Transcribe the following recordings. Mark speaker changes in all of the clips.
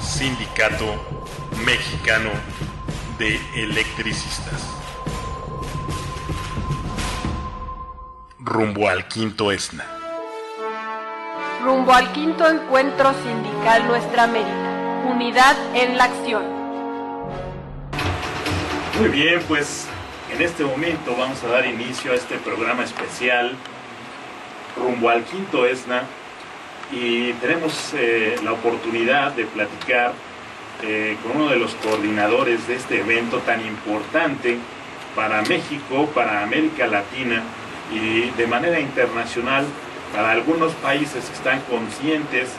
Speaker 1: Sindicato Mexicano de Electricistas. Rumbo al quinto ESNA.
Speaker 2: Rumbo al quinto encuentro sindical Nuestra América. Unidad en la acción.
Speaker 1: Muy bien, pues en este momento vamos a dar inicio a este programa especial Rumbo al quinto ESNA y tenemos la oportunidad de platicar con uno de los coordinadores de este evento tan importante para México, para América Latina y de manera internacional para algunos países que están conscientes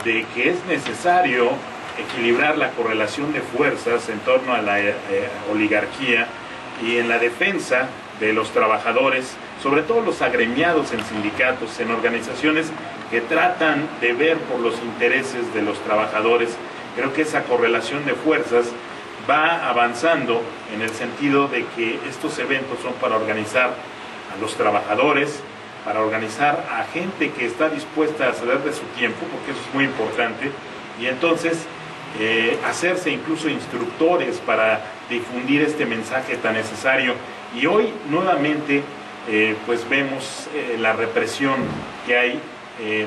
Speaker 1: de que es necesario equilibrar la correlación de fuerzas en torno a la oligarquía y en la defensa de los trabajadores, sobre todo los agremiados en sindicatos, en organizaciones que tratan de ver por los intereses de los trabajadores. Creo que esa correlación de fuerzas va avanzando en el sentido de que estos eventos son para organizar a los trabajadores, para organizar a gente que está dispuesta a ceder de su tiempo, porque eso es muy importante, y entonces hacerse incluso instructores para difundir este mensaje tan necesario. Y hoy nuevamente pues vemos la represión que hay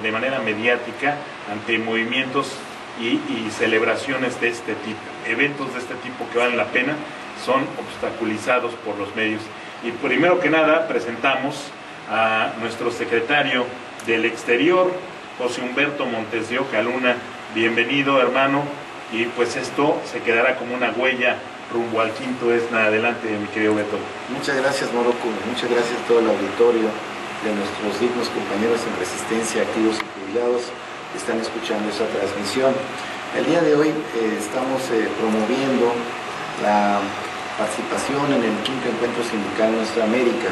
Speaker 1: de manera mediática ante movimientos y celebraciones de este tipo, eventos de este tipo que valen la pena, son obstaculizados por los medios. Y primero que nada presentamos a nuestro secretario del Exterior, José Humberto Montes de Oca Luna. Bienvenido, hermano, y pues esto se quedará como una huella rumbo al quinto ESNA. Adelante, mi querido Beto.
Speaker 3: Muchas gracias, Morocco, muchas gracias a todo el auditorio de nuestros dignos compañeros en Resistencia, activos y jubilados que están escuchando esta transmisión. El día de hoy estamos promoviendo la participación en el quinto encuentro sindical Nuestra América.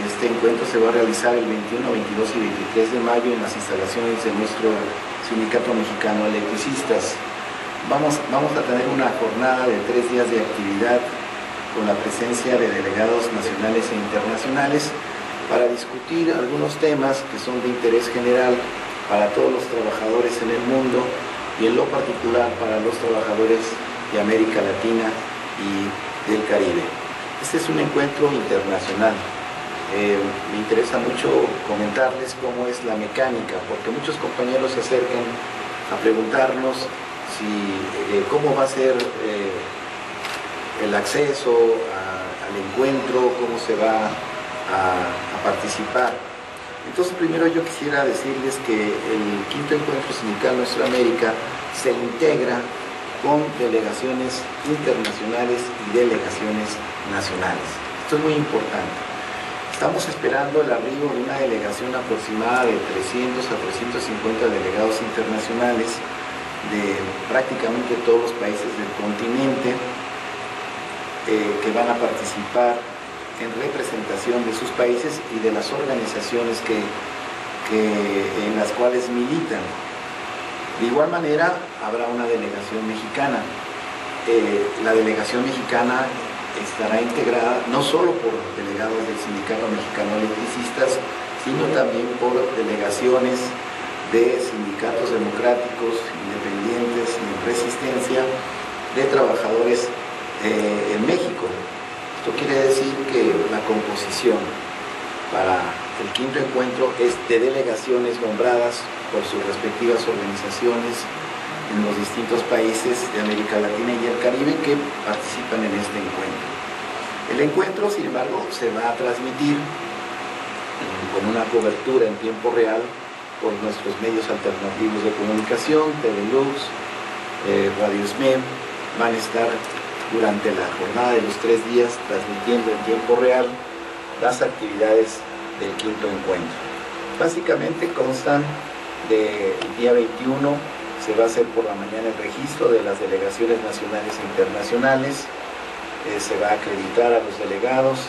Speaker 3: Este encuentro se va a realizar el 21, 22 y 23 de mayo en las instalaciones de nuestro Sindicato Mexicano de Electricistas. Vamos a tener una jornada de 3 días de actividad con la presencia de delegados nacionales e internacionales para discutir algunos temas que son de interés general para todos los trabajadores en el mundo y en lo particular para los trabajadores de América Latina y del Caribe. Este es un encuentro internacional. Me interesa mucho comentarles cómo es la mecánica, porque muchos compañeros se acercan a preguntarnos cómo va a ser el acceso al encuentro, cómo se va a participar. Entonces, primero yo quisiera decirles que el quinto encuentro sindical Nuestra América se integra con delegaciones internacionales y delegaciones nacionales. Esto es muy importante. Estamos esperando el arribo de una delegación aproximada de 300 a 350 delegados internacionales de prácticamente todos los países del continente que van a participar en representación de sus países y de las organizaciones en las cuales militan. De igual manera, habrá una delegación mexicana. La delegación mexicana estará integrada no solo por delegados del Sindicato Mexicano de Electricistas, sino también por delegaciones de sindicatos democráticos, independientes y de resistencia de trabajadores en México. Esto quiere decir que la composición para el quinto encuentro es de delegaciones nombradas por sus respectivas organizaciones en los distintos países de América Latina y el Caribe que participan en este encuentro. El encuentro, sin embargo, se va a transmitir con una cobertura en tiempo real por nuestros medios alternativos de comunicación, TV Lux, Radio SME. Van a estar durante la jornada de los 3 días transmitiendo en tiempo real las actividades del quinto encuentro. Básicamente constan del día 21, se va a hacer por la mañana el registro de las delegaciones nacionales e internacionales, se va a acreditar a los delegados,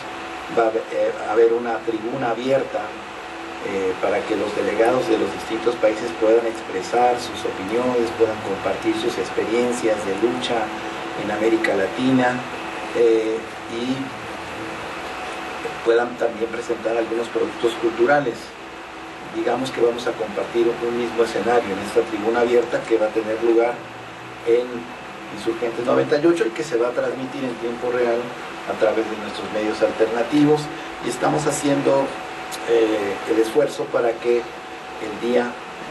Speaker 3: va a haber una tribuna abierta para que los delegados de los distintos países puedan expresar sus opiniones, puedan compartir sus experiencias de lucha en América Latina y puedan también presentar algunos productos culturales. digamos que vamos a compartir un mismo escenario en esta tribuna abierta que va a tener lugar en Insurgentes 98 y que se va a transmitir en tiempo real a través de nuestros medios alternativos, y estamos haciendo el esfuerzo para que el día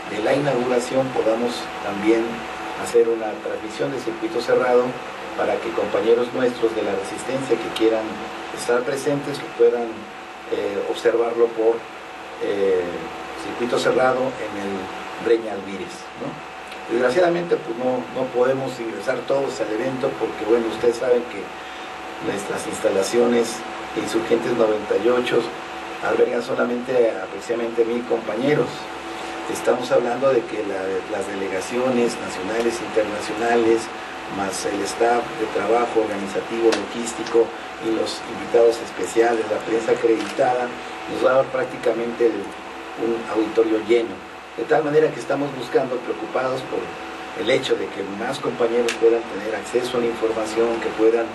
Speaker 3: de la inauguración podamos también hacer una transmisión de circuito cerrado para que compañeros nuestros de la Resistencia que quieran estar presentes puedan observarlo por circuito cerrado en el Breña Alvírez, ¿no? Desgraciadamente pues no podemos ingresar todos al evento porque, bueno, ustedes saben que nuestras instalaciones de Insurgentes 98 albergan solamente aproximadamente 1000 compañeros. Estamos hablando de que las delegaciones nacionales e internacionales, más el staff de trabajo organizativo, logístico y los invitados especiales, la prensa acreditada, nos va a dar prácticamente un auditorio lleno. De tal manera que estamos buscando, preocupados por el hecho de que más compañeros puedan tener acceso a la información, que puedan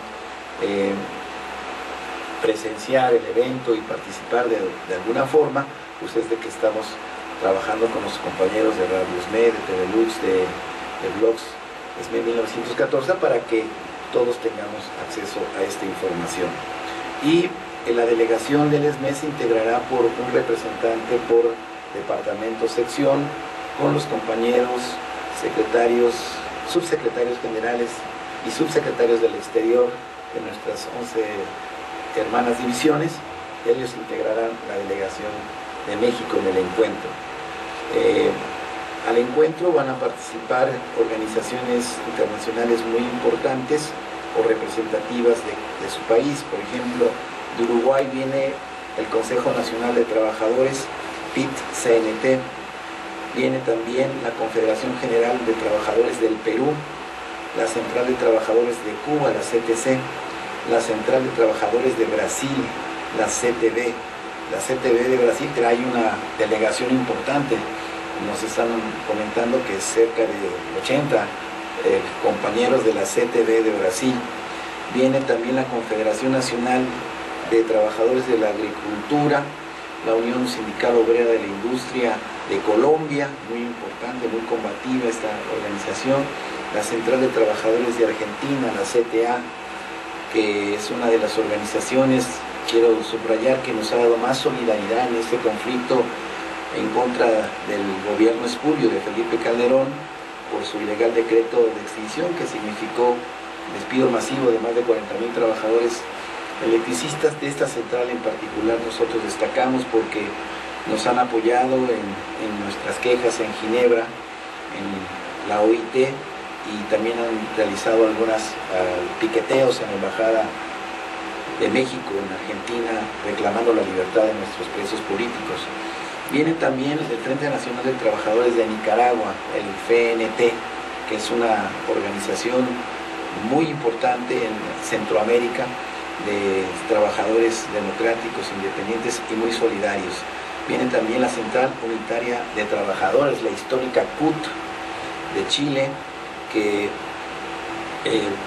Speaker 3: presenciar el evento y participar de alguna forma, pues es de que estamos trabajando con los compañeros de Radio SME, de TV Lux, de Blogs SME 1914, para que todos tengamos acceso a esta información. Y la delegación del SME se integrará por un representante por departamento, sección, con los compañeros, secretarios, subsecretarios generales y subsecretarios del exterior de nuestras 11 hermanas divisiones. Ellos integrarán la delegación de México en el encuentro. Al encuentro van a participar organizaciones internacionales muy importantes o representativas de su país. Por ejemplo, de Uruguay viene el Consejo Nacional de Trabajadores, PIT-CNT, viene también la Confederación General de Trabajadores del Perú, la Central de Trabajadores de Cuba, la CTC, la Central de Trabajadores de Brasil, la CTB. La CTB de Brasil trae una delegación importante, nos están comentando que cerca de 80 compañeros de la CTB de Brasil. Viene también la Confederación Nacional de Trabajadores de la Agricultura, la Unión Sindical Obrera de la Industria de Colombia, muy importante, muy combativa esta organización, la Central de Trabajadores de Argentina, la CTA, que es una de las organizaciones, quiero subrayar, que nos ha dado más solidaridad en este conflicto en contra del gobierno espurio de Felipe Calderón por su ilegal decreto de extinción que significó despido masivo de más de 40,000 trabajadores electricistas. De esta central en particular nosotros destacamos porque nos han apoyado en nuestras quejas en Ginebra, en la OIT, y también han realizado algunos piqueteos en la Embajada de México en Argentina reclamando la libertad de nuestros presos políticos. Viene también el Frente Nacional de Trabajadores de Nicaragua, el FNT, que es una organización muy importante en Centroamérica de trabajadores democráticos, independientes y muy solidarios. Viene también la Central Unitaria de Trabajadores, la histórica CUT de Chile, que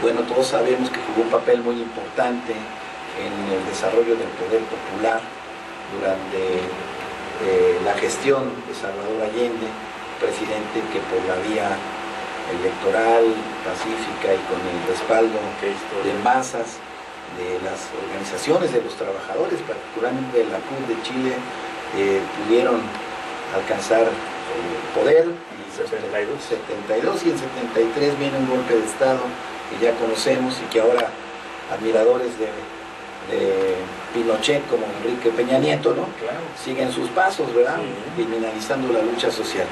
Speaker 3: bueno, todos sabemos que jugó un papel muy importante en el desarrollo del poder popular durante la gestión de Salvador Allende, presidente que por la vía electoral, pacífica y con el respaldo de masas de las organizaciones de los trabajadores, particularmente de la CUT de Chile, pudieron alcanzar poder. En 72 y en 73 viene un golpe de Estado que ya conocemos y que ahora admiradores de Pinochet como Enrique Peña Nieto, ¿no? Claro. Siguen sus pasos, ¿verdad? Sí. Criminalizando la lucha social.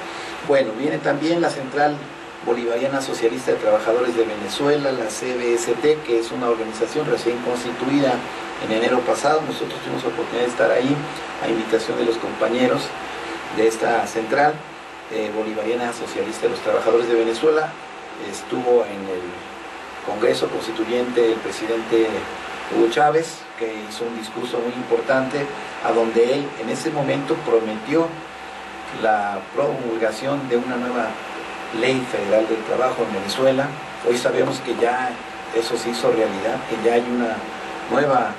Speaker 3: Bueno, viene también la Central Bolivariana Socialista de Trabajadores de Venezuela, la CBST, que es una organización recién constituida en enero pasado. Nosotros tuvimos la oportunidad de estar ahí a invitación de los compañeros de esta central bolivariana socialista de los trabajadores de Venezuela. Estuvo en el Congreso Constituyente el presidente Hugo Chávez, que hizo un discurso muy importante, a donde él en ese momento prometió la promulgación de una nueva ley federal del trabajo en Venezuela. Hoy sabemos que ya eso se hizo realidad, que ya hay una nueva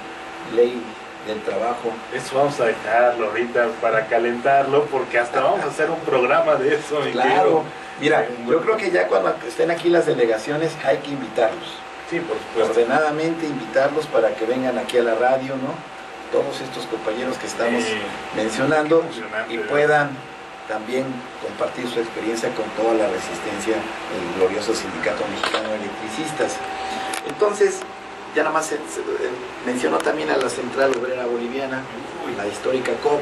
Speaker 3: ley del trabajo.
Speaker 1: Eso vamos a dejarlo ahorita para calentarlo, porque hasta vamos a hacer un programa de eso.
Speaker 3: Claro, mira, yo creo que ya cuando estén aquí las delegaciones hay que invitarlos.
Speaker 1: Sí, por supuesto.
Speaker 3: Ordenadamente invitarlos para que vengan aquí a la radio, ¿no? Todos estos compañeros que estamos mencionando y puedan también compartir su experiencia con toda la resistencia del glorioso Sindicato Mexicano de Electricistas. Entonces, ya nada más mencionó también a la Central Obrera Boliviana, la histórica COP,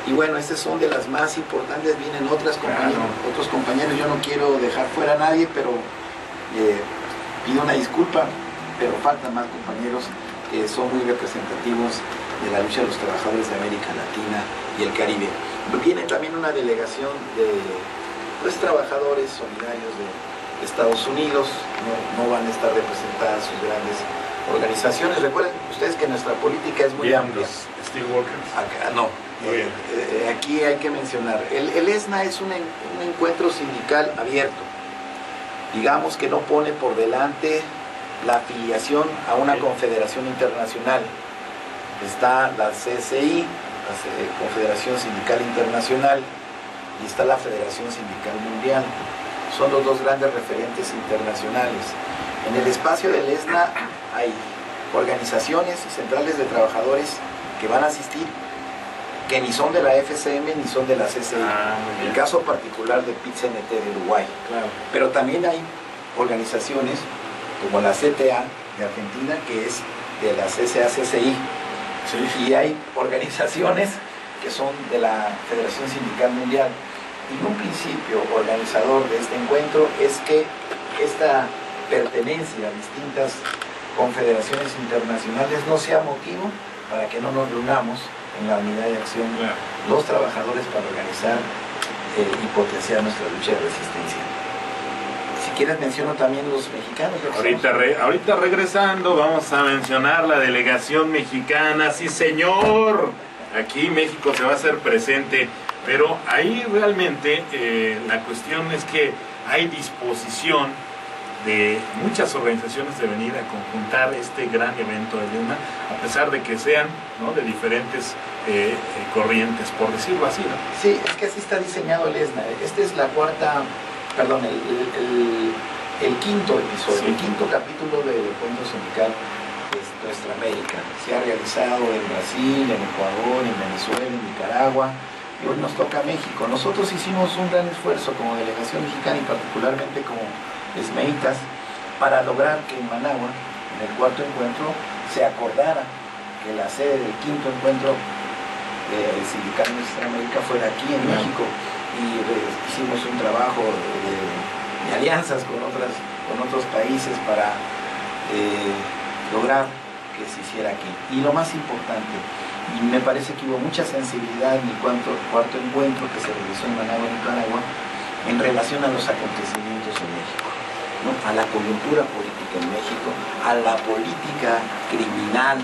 Speaker 3: y bueno, estas son de las más importantes, vienen otros compañeros, yo no quiero dejar fuera a nadie, pero pido una disculpa, pero faltan más compañeros que son muy representativos de la lucha de los trabajadores de América Latina y el Caribe. Viene también una delegación de trabajadores solidarios de Estados Unidos, no van a estar representadas sus grandes organizaciones. Recuerden ustedes que nuestra política es muy amplia. Acá, no, aquí hay que mencionar, el ESNA es un encuentro sindical abierto, digamos que no pone por delante la afiliación a una confederación internacional. Está la CSI, la Confederación Sindical Internacional, y está la Federación Sindical Mundial. Son los dos grandes referentes internacionales. En el espacio del ESNA hay organizaciones y centrales de trabajadores que van a asistir, que ni son de la FCM ni son de la CCI. El caso particular de PIT-CNT de Uruguay. Claro. Pero también hay organizaciones como la CTA de Argentina, que es de la CCA-CCI. Sí. Y hay organizaciones que son de la Federación Sindical Mundial. Y un principio organizador de este encuentro es que esta pertenencia a distintas confederaciones internacionales no sea motivo para que no nos reunamos en la unidad de acción los trabajadores para organizar y potenciar nuestra lucha de resistencia. Si quieres menciono también los mexicanos.
Speaker 1: Ahorita regresando vamos a mencionar la delegación mexicana. Sí, señor, aquí México se va a hacer presente, pero ahí realmente la cuestión es que hay disposición de muchas organizaciones de venir a conjuntar este gran evento de ESNA, a pesar de que sean, ¿no?, de diferentes corrientes, por decirlo así, ¿no?
Speaker 3: Sí, es que así está diseñado el ESNA. Este es el quinto episodio, sí, el quinto capítulo del encuentro sindical de Nuestra América. Se ha realizado en Brasil, en Ecuador, en Venezuela, en Nicaragua, y hoy nos toca México. Nosotros hicimos un gran esfuerzo como delegación mexicana y particularmente como esmeitas para lograr que en Managua, en el cuarto encuentro, se acordara que la sede del quinto encuentro del sindical de Nuestra América fuera aquí en México, y hicimos un trabajo de alianzas con otros países para lograr que se hiciera aquí. Y lo más importante, y me parece que hubo mucha sensibilidad en el cuarto encuentro que se realizó en Managua, Nicaragua, en relación a los acontecimientos en México, ¿no?, a la coyuntura política en México, a la política criminal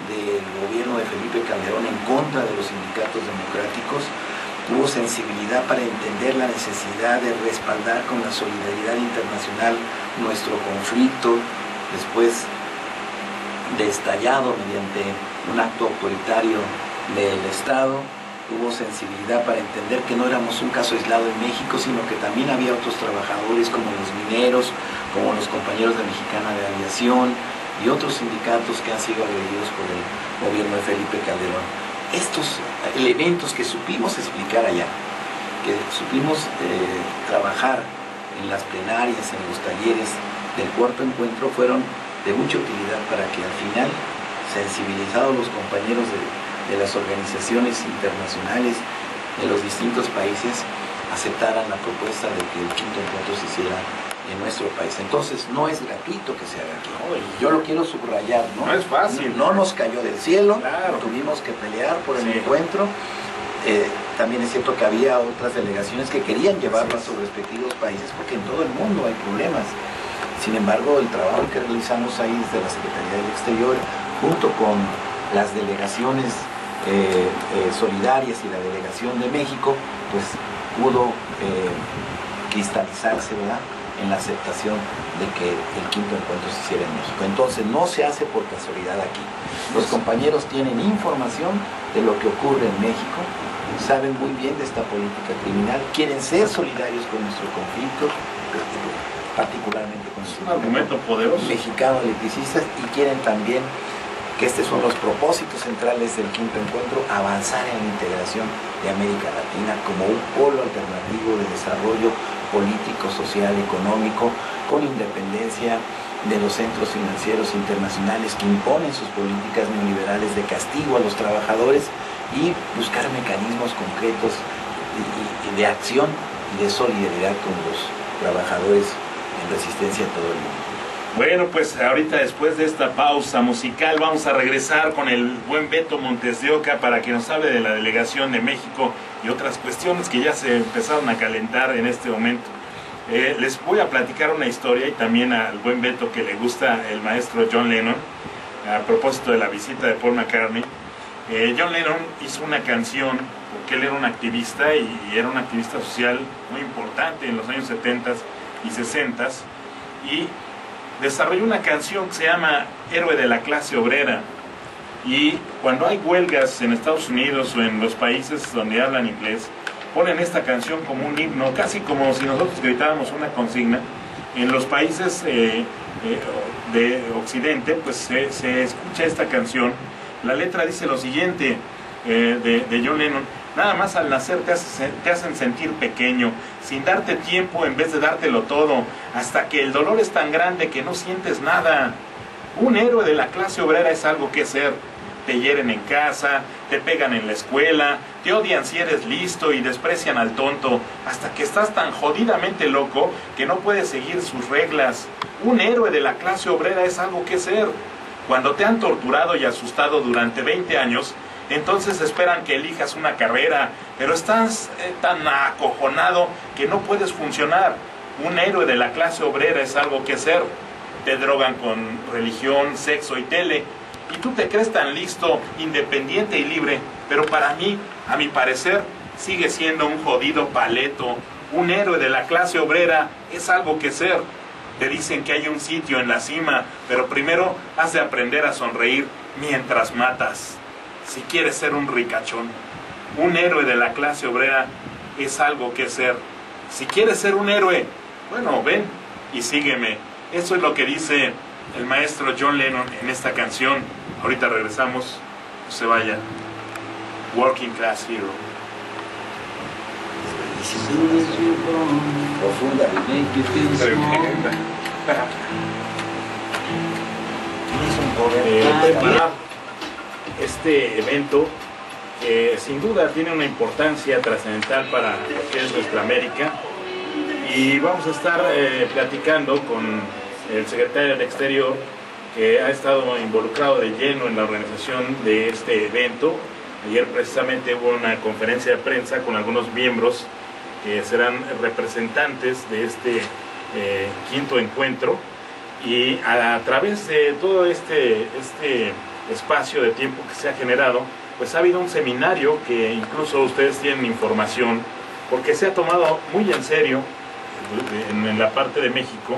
Speaker 3: del gobierno de Felipe Calderón en contra de los sindicatos democráticos. Hubo sensibilidad para entender la necesidad de respaldar con la solidaridad internacional nuestro conflicto después de estallado mediante un acto autoritario del Estado. Hubo sensibilidad para entender que no éramos un caso aislado en México, sino que también había otros trabajadores como los mineros, como los compañeros de Mexicana de Aviación y otros sindicatos que han sido agredidos por el gobierno de Felipe Calderón. Estos elementos que supimos explicar allá, que supimos trabajar en las plenarias, en los talleres del cuarto encuentro, fueron de mucha utilidad para que al final, sensibilizados los compañeros de las organizaciones internacionales de los distintos países, aceptaran la propuesta de que el quinto encuentro se hiciera en nuestro país. Entonces no es gratuito que se haga aquí. Yo lo quiero subrayar, ¿no?
Speaker 1: No es fácil.
Speaker 3: No nos cayó del cielo,
Speaker 1: claro,
Speaker 3: tuvimos que pelear por el encuentro. También es cierto que había otras delegaciones que querían llevarlo a sus respectivos países, porque en todo el mundo hay problemas. Sin embargo, el trabajo que realizamos ahí desde la Secretaría del Exterior, junto con las delegaciones solidarias y la delegación de México, pues pudo cristalizarse, ¿verdad?, en la aceptación de que el quinto encuentro se hiciera en México. Entonces no se hace por casualidad aquí. Los compañeros tienen información de lo que ocurre en México, saben muy bien de esta política criminal, quieren ser solidarios con nuestro conflicto, particularmente con
Speaker 1: un argumento poderoso
Speaker 3: mexicano electricista, y quieren también que estos son los propósitos centrales del quinto encuentro: avanzar en la integración de América Latina como un polo alternativo de desarrollo político, social, económico, con independencia de los centros financieros internacionales que imponen sus políticas neoliberales de castigo a los trabajadores, y buscar mecanismos concretos de acción y de solidaridad con los trabajadores en resistencia a todo el mundo.
Speaker 1: Bueno, pues ahorita, después de esta pausa musical, vamos a regresar con el buen Beto Montes de Oca para que nos hable de la delegación de México y otras cuestiones que ya se empezaron a calentar en este momento. Les voy a platicar una historia, y también al buen Beto, que le gusta el maestro John Lennon, a propósito de la visita de Paul McCartney. John Lennon hizo una canción porque él era un activista, y era un activista social muy importante en los años 70 y 60, y desarrolló una canción que se llama Héroe de la Clase Obrera. Y cuando hay huelgas en Estados Unidos o en los países donde hablan inglés, ponen esta canción como un himno, casi como si nosotros gritáramos una consigna. En los países de Occidente, pues se escucha esta canción. La letra dice lo siguiente, de John Lennon: nada más al nacer te hacen sentir pequeño, sin darte tiempo en vez de dártelo todo, hasta que el dolor es tan grande que no sientes nada. Un héroe de la clase obrera es algo que ser. Te hieren en casa, te pegan en la escuela, te odian si eres listo y desprecian al tonto, hasta que estás tan jodidamente loco que no puedes seguir sus reglas. Un héroe de la clase obrera es algo que ser. Cuando te han torturado y asustado durante 20 años, entonces esperan que elijas una carrera, pero estás tan acojonado que no puedes funcionar. Un héroe de la clase obrera es algo que ser. Te drogan con religión, sexo y tele, y tú te crees tan listo, independiente y libre, pero para mí, a mi parecer, sigue siendo un jodido paleto. Un héroe de la clase obrera es algo que ser. Te dicen que hay un sitio en la cima, pero primero has de aprender a sonreír mientras matas. Si quieres ser un ricachón, un héroe de la clase obrera es algo que ser. Si quieres ser un héroe, bueno, ven y sígueme. Eso es lo que dice el maestro John Lennon en esta canción. Ahorita regresamos, no se vaya. Working Class Hero.
Speaker 3: Profunda.
Speaker 1: Preparar este evento, que sin duda tiene una importancia trascendental para lo que es nuestra América, y vamos a estar platicando con el secretario del Exterior, que ha estado involucrado de lleno en la organización de este evento. Ayer precisamente hubo una conferencia de prensa con algunos miembros que serán representantes de este quinto encuentro, y a través de todo este espacio de tiempo que se ha generado, pues ha habido un seminario que incluso ustedes tienen información, porque se ha tomado muy en serio en la parte de México,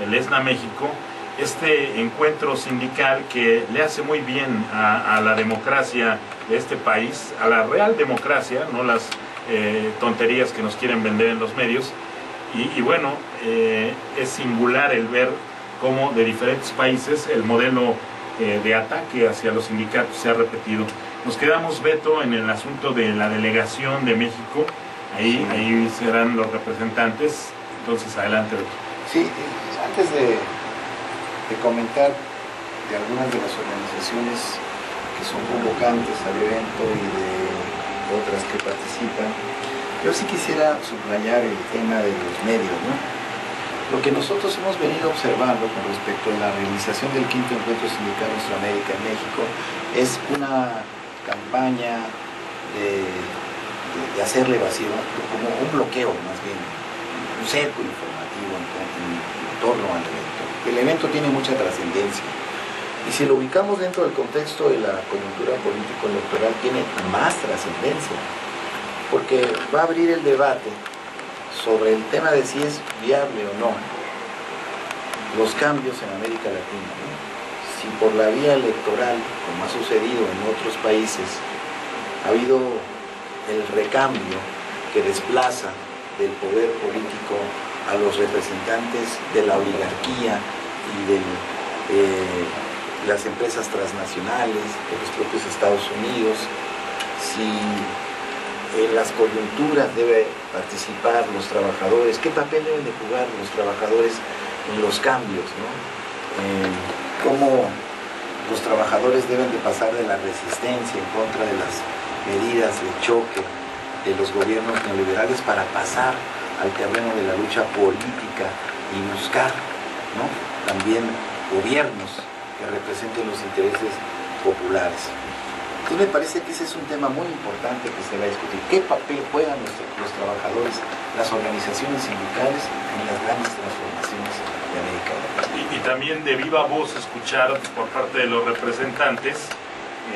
Speaker 1: el ESNA México, este encuentro sindical que le hace muy bien a la democracia de este país, a la real democracia, no las tonterías que nos quieren vender en los medios. Y bueno, es singular el ver cómo de diferentes países el modelo de ataque hacia los sindicatos se ha repetido. Nos quedamos, Beto, en el asunto de la delegación de México. Ahí serán los representantes. Entonces, adelante, Beto.
Speaker 3: Sí, antes de comentar de algunas de las organizaciones que son convocantes al evento y de otras que participan, yo sí quisiera subrayar el tema de los medios, ¿no? Lo que nosotros hemos venido observando con respecto a la realización del quinto encuentro sindical Nuestra-América en México es una campaña de hacerle vacío, como un bloqueo más bien, un cerco informativo en torno al evento. El evento tiene mucha trascendencia, y si lo ubicamos dentro del contexto de la coyuntura político-electoral, tiene más trascendencia, porque va a abrir el debate sobre el tema de si es viable o no los cambios en América Latina, ¿no? Si por la vía electoral, como ha sucedido en otros países, ha habido el recambio que desplaza del poder político a los representantes de la oligarquía y de las empresas transnacionales, de los propios Estados Unidos, si en las coyunturas deben participar los trabajadores, qué papel deben de jugar los trabajadores en los cambios, ¿no? Cómo los trabajadores deben de pasar de la resistencia en contra de las medidas de choque de los gobiernos neoliberales para pasar al terreno de la lucha política y buscar, ¿no?, también gobiernos que representen los intereses populares. Entonces me parece que ese es un tema muy importante que se va a discutir. ¿Qué papel juegan los trabajadores, las organizaciones sindicales en las grandes transformaciones de América Latina?
Speaker 1: Y también de viva voz escuchar por parte de los representantes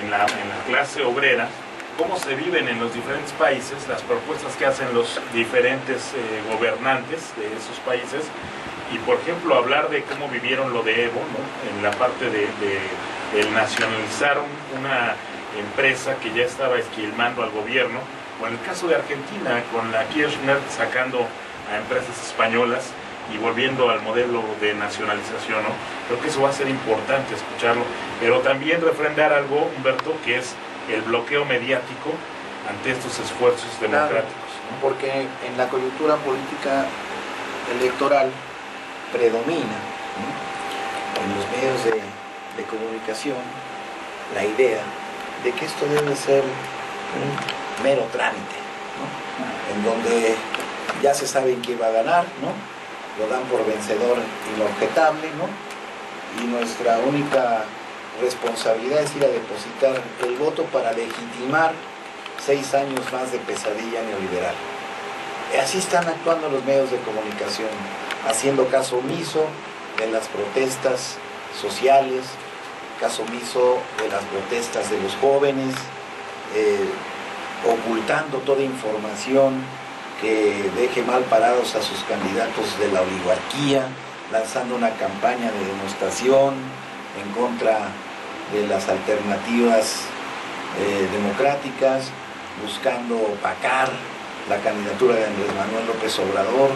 Speaker 1: en la clase obrera cómo se viven en los diferentes países, las propuestas que hacen los diferentes gobernantes de esos países, y por ejemplo hablar de cómo vivieron lo de Evo, ¿no?, en la parte de nacionalizar una empresa que ya estaba esquilmando al gobierno, o en el caso de Argentina con la Kirchner sacando a empresas españolas y volviendo al modelo de nacionalización, ¿no? Creo que eso va a ser importante escucharlo, pero también refrendar algo, Humberto, que es el bloqueo mediático ante estos esfuerzos democráticos, ¿no?
Speaker 3: Porque en la coyuntura política electoral predomina, ¿no?, en los medios de comunicación la idea de que esto debe ser un mero trámite, ¿no?, en donde ya se sabe quién va a ganar, ¿no?, lo dan por vencedor inobjetable, ¿no?, y nuestra única responsabilidad es ir a depositar el voto para legitimar 6 años más de pesadilla neoliberal. Así están actuando los medios de comunicación, haciendo caso omiso de las protestas sociales, caso omiso de las protestas de los jóvenes, ocultando toda información que deje mal parados a sus candidatos de la oligarquía, lanzando una campaña de demostración en contra de las alternativas democráticas, buscando opacar la candidatura de Andrés Manuel López Obrador,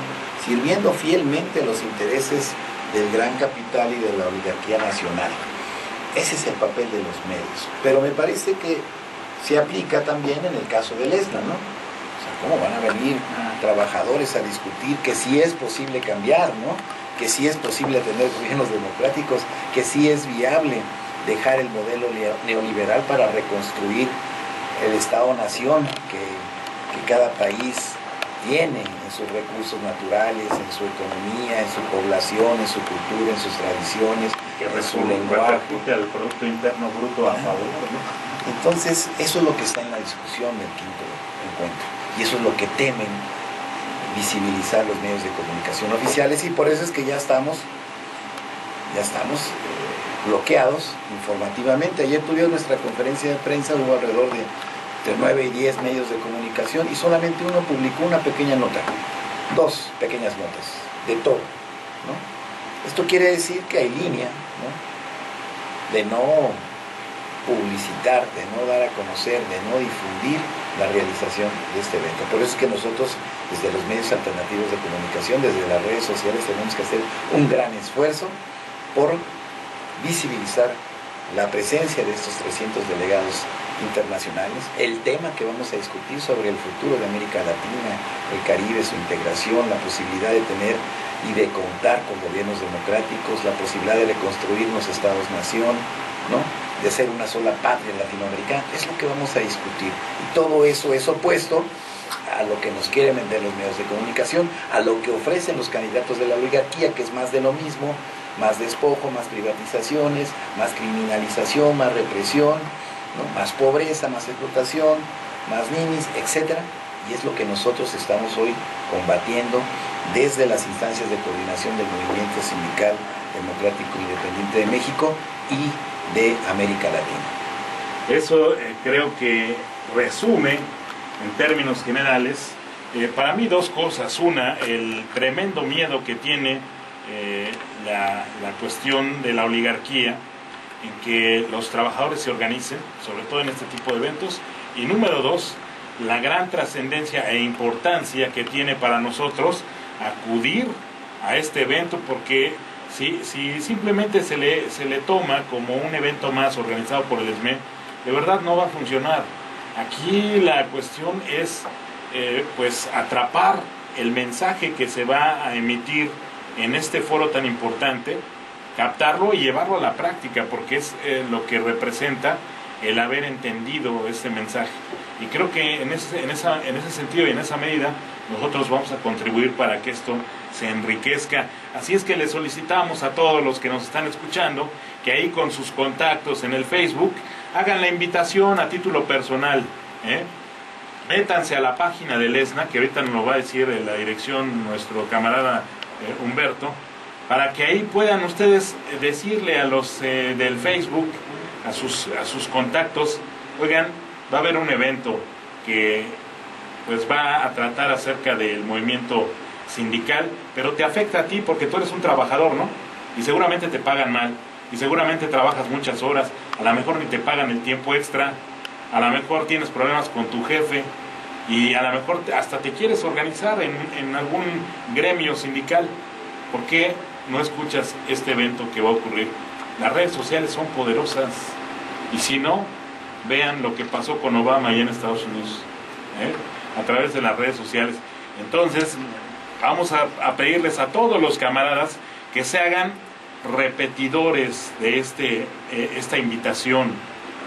Speaker 3: sirviendo fielmente los intereses del gran capital y de la oligarquía nacional. Ese es el papel de los medios. Pero me parece que se aplica también en el caso del ESNA, ¿no? O sea, ¿cómo van a venir trabajadores a discutir que sí es posible cambiar, ¿no?, que sí es posible tener gobiernos democráticos, que sí es viable dejar el modelo neoliberal para reconstruir el Estado-nación que cada país tiene en sus recursos naturales, en su economía, en su población, en su cultura, en sus tradiciones, en su lenguaje?
Speaker 1: Al Producto Interno Bruto a favor, ¿no?
Speaker 3: Entonces, eso es lo que está en la discusión del quinto encuentro, y eso es lo que temen visibilizar los medios de comunicación oficiales, y por eso es que ya estamos bloqueados informativamente. Ayer tuvimos nuestra conferencia de prensa, hubo alrededor de entre 9 y 10 medios de comunicación y solamente uno publicó una pequeña nota, 2 pequeñas notas, de todo, ¿no? Esto quiere decir que hay línea, ¿no?, de no publicitar, de no dar a conocer, de no difundir la realización de este evento. Por eso es que nosotros, desde los medios alternativos de comunicación, desde las redes sociales, tenemos que hacer un gran esfuerzo por visibilizar la presencia de estos 300 delegados internacionales, el tema que vamos a discutir sobre el futuro de América Latina, el Caribe, su integración, la posibilidad de tener y de contar con gobiernos democráticos, la posibilidad de reconstruirnos estados-nación, ¿no?, de ser una sola patria latinoamericana, es lo que vamos a discutir. Y todo eso es opuesto a lo que nos quieren vender los medios de comunicación, a lo que ofrecen los candidatos de la oligarquía, que es más de lo mismo, más despojo, más privatizaciones, más criminalización, más represión, ¿no?, más pobreza, más explotación, más ninis, etc. Y es lo que nosotros estamos hoy combatiendo desde las instancias de coordinación del Movimiento Sindical Democrático Independiente de México y de América Latina.
Speaker 1: Eso creo que resume en términos generales para mí 2 cosas. Una, el tremendo miedo que tiene la cuestión de la oligarquía, en que los trabajadores se organicen, sobre todo en este tipo de eventos, y número dos, la gran trascendencia e importancia que tiene para nosotros acudir a este evento, porque si simplemente se le toma como un evento más organizado por el ESME, de verdad no va a funcionar. Aquí la cuestión es pues atrapar el mensaje que se va a emitir en este foro tan importante, captarlo y llevarlo a la práctica, porque es lo que representa el haber entendido este mensaje. Y creo que en ese sentido y en esa medida nosotros vamos a contribuir para que esto se enriquezca. Así es que les solicitamos a todos los que nos están escuchando que ahí con sus contactos en el Facebook hagan la invitación a título personal, métanse a la página del ESNA, que ahorita nos lo va a decir la dirección nuestro camarada Humberto, para que ahí puedan ustedes decirle a los del Facebook, a sus contactos, oigan, va a haber un evento que pues va a tratar acerca del movimiento sindical, pero te afecta a ti porque tú eres un trabajador, ¿no? Y seguramente te pagan mal, y seguramente trabajas muchas horas, a lo mejor ni te pagan el tiempo extra, a lo mejor tienes problemas con tu jefe, y a lo mejor hasta te quieres organizar en algún gremio sindical. ¿Por qué no escuchas este evento que va a ocurrir? Las redes sociales son poderosas, y si no, vean lo que pasó con Obama allá en Estados Unidos, a través de las redes sociales. Entonces vamos a pedirles a todos los camaradas que se hagan repetidores de esta invitación.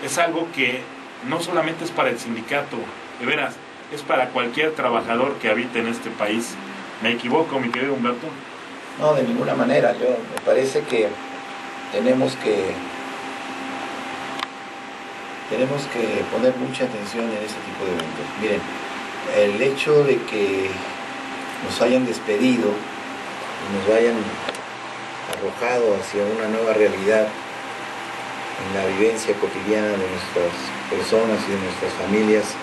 Speaker 1: Es algo que no solamente es para el sindicato, de veras, es para cualquier trabajador que habite en este país. ¿Me equivoco, mi querido Humberto?
Speaker 3: No, de ninguna manera. Me parece que tenemos que poner mucha atención en este tipo de eventos. Miren, el hecho de que nos hayan despedido y nos hayan arrojado hacia una nueva realidad en la vivencia cotidiana de nuestras personas y de nuestras familias,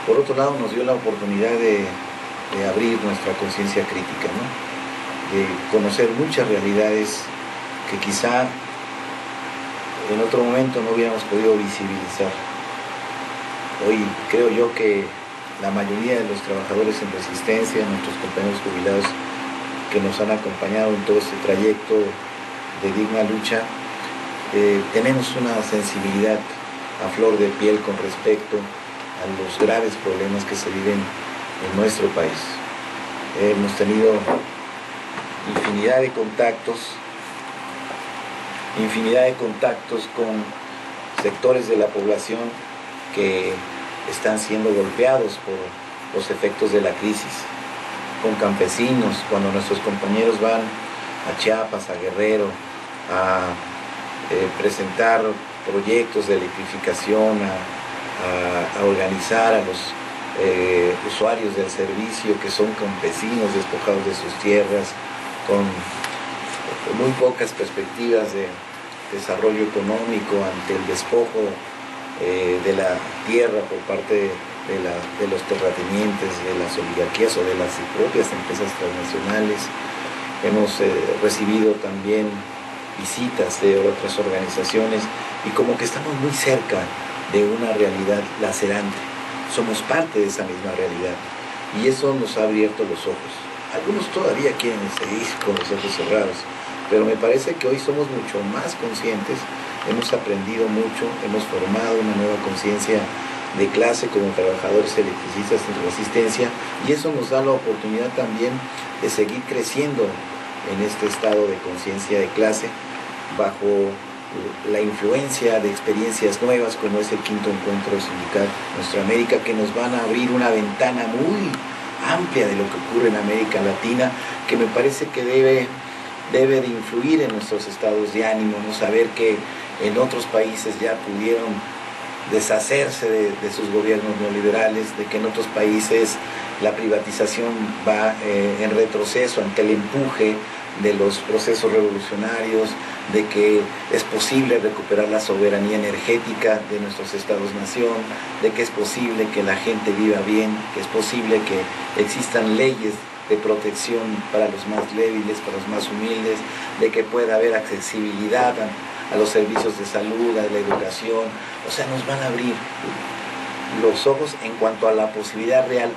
Speaker 3: por otro lado nos dio la oportunidad de abrir nuestra conciencia crítica, ¿no? De conocer muchas realidades que quizá en otro momento no hubiéramos podido visibilizar. Hoy creo yo que la mayoría de los trabajadores en resistencia, nuestros compañeros jubilados que nos han acompañado en todo este trayecto de digna lucha, tenemos una sensibilidad a flor de piel con respecto a los graves problemas que se viven en nuestro país. Hemos tenido infinidad de contactos con sectores de la población que están siendo golpeados por los efectos de la crisis, con campesinos, cuando nuestros compañeros van a Chiapas, a Guerrero, a presentar proyectos de electrificación, a organizar a los usuarios del servicio que son campesinos despojados de sus tierras, con muy pocas perspectivas de desarrollo económico ante el despojo de la tierra por parte de los terratenientes, de las oligarquías o de las propias empresas transnacionales. Hemos recibido también visitas de otras organizaciones y como que estamos muy cerca de una realidad lacerante. Somos parte de esa misma realidad y eso nos ha abierto los ojos. Algunos todavía quieren seguir con los ojos cerrados, pero me parece que hoy somos mucho más conscientes, hemos aprendido mucho, hemos formado una nueva conciencia de clase como trabajadores electricistas en resistencia, y eso nos da la oportunidad también de seguir creciendo en este estado de conciencia de clase bajo la influencia de experiencias nuevas como es el quinto encuentro sindical Nuestra América, que nos van a abrir una ventana muy amplia de lo que ocurre en América Latina, que me parece que debe de influir en nuestros estados de ánimo, ¿no? Saber que en otros países ya pudieron deshacerse de sus gobiernos neoliberales, de que en otros países la privatización va en retroceso ante el empuje de los procesos revolucionarios, de que es posible recuperar la soberanía energética de nuestros estados-nación, de que es posible que la gente viva bien, que es posible que existan leyes de protección para los más débiles, para los más humildes, de que pueda haber accesibilidad a los servicios de salud, a la educación. O sea, nos van a abrir los ojos en cuanto a la posibilidad real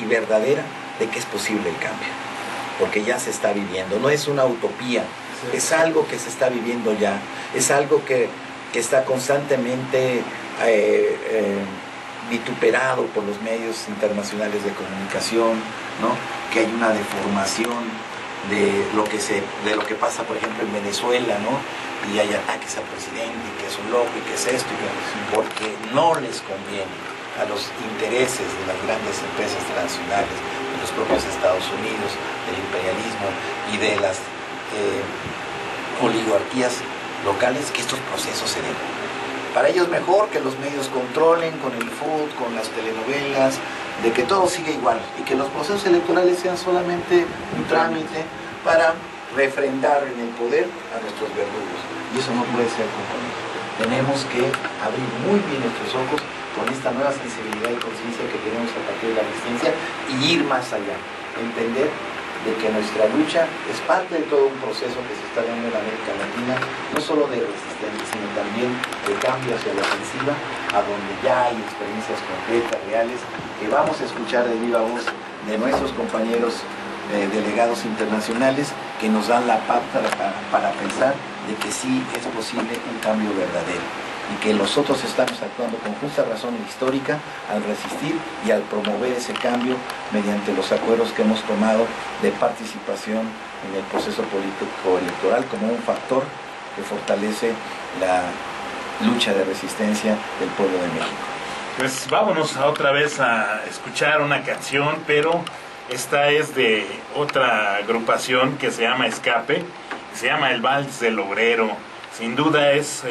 Speaker 3: y verdadera de que es posible el cambio, porque ya se está viviendo, no es una utopía, es algo que se está viviendo ya, es algo que está constantemente vituperado por los medios internacionales de comunicación, ¿no? Que hay una deformación de lo que pasa, por ejemplo, en Venezuela, ¿no? Y hay ataques al presidente, que es un loco y que es esto, porque no les conviene a los intereses de las grandes empresas transnacionales, de los propios Estados Unidos, del imperialismo y de las oligarquías locales, que estos procesos se den. Para ellos mejor que los medios controlen con el food, con las telenovelas, de que todo siga igual y que los procesos electorales sean solamente un trámite para refrendar en el poder a nuestros verdugos. Y eso no puede ser, compañeros. Tenemos que abrir muy bien nuestros ojos con esta nueva sensibilidad y conciencia que tenemos a partir de la resistencia y ir más allá, entender de que nuestra lucha es parte de todo un proceso que se está dando en América Latina, no solo de resistencia, sino también de cambio hacia la ofensiva, a donde ya hay experiencias concretas, reales, que vamos a escuchar de viva voz de nuestros compañeros delegados internacionales que nos dan la pauta para pensar de que sí es posible un cambio verdadero y que nosotros estamos actuando con justa razón histórica al resistir y al promover ese cambio mediante los acuerdos que hemos tomado de participación en el proceso político electoral como un factor que fortalece la lucha de resistencia del pueblo de México.
Speaker 1: Pues vámonos otra vez a escuchar una canción, pero esta es de otra agrupación que se llama Escape, se llama El Vals del Obrero. Sin duda es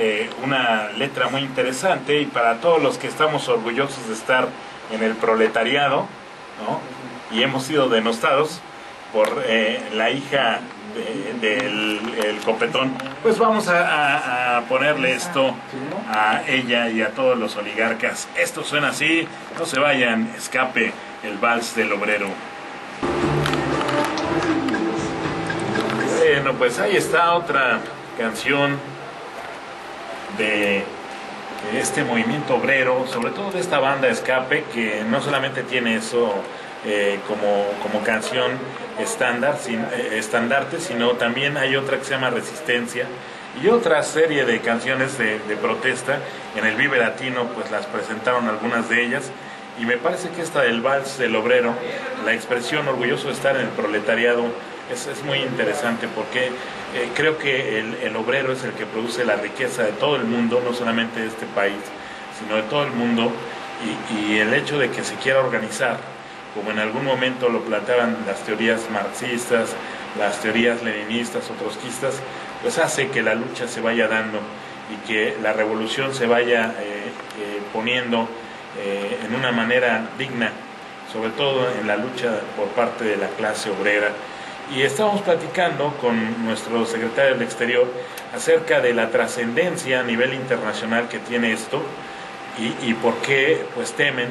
Speaker 1: una letra muy interesante y para todos los que estamos orgullosos de estar en el proletariado, ¿no? Y hemos sido denostados por la hija del copetón, pues vamos a ponerle esto a ella y a todos los oligarcas. Esto suena así, no se vayan, Escape, El Vals del Obrero. Bueno, pues ahí está otra canción de este movimiento obrero, sobre todo de esta banda Escape, que no solamente tiene eso como canción estandarte, sino también hay otra que se llama Resistencia y otra serie de canciones de protesta. En el Vive Latino pues las presentaron algunas de ellas, y me parece que esta del Vals del Obrero, la expresión orgulloso de estar en el proletariado, es muy interesante, porque creo que el obrero es el que produce la riqueza de todo el mundo, no solamente de este país, sino de todo el mundo, y el hecho de que se quiera organizar, como en algún momento lo planteaban las teorías marxistas, las teorías leninistas o trotskistas, pues hace que la lucha se vaya dando y que la revolución se vaya poniendo en una manera digna, sobre todo en la lucha por parte de la clase obrera. Y estamos platicando con nuestro secretario del Exterior acerca de la trascendencia a nivel internacional que tiene esto y por qué pues temen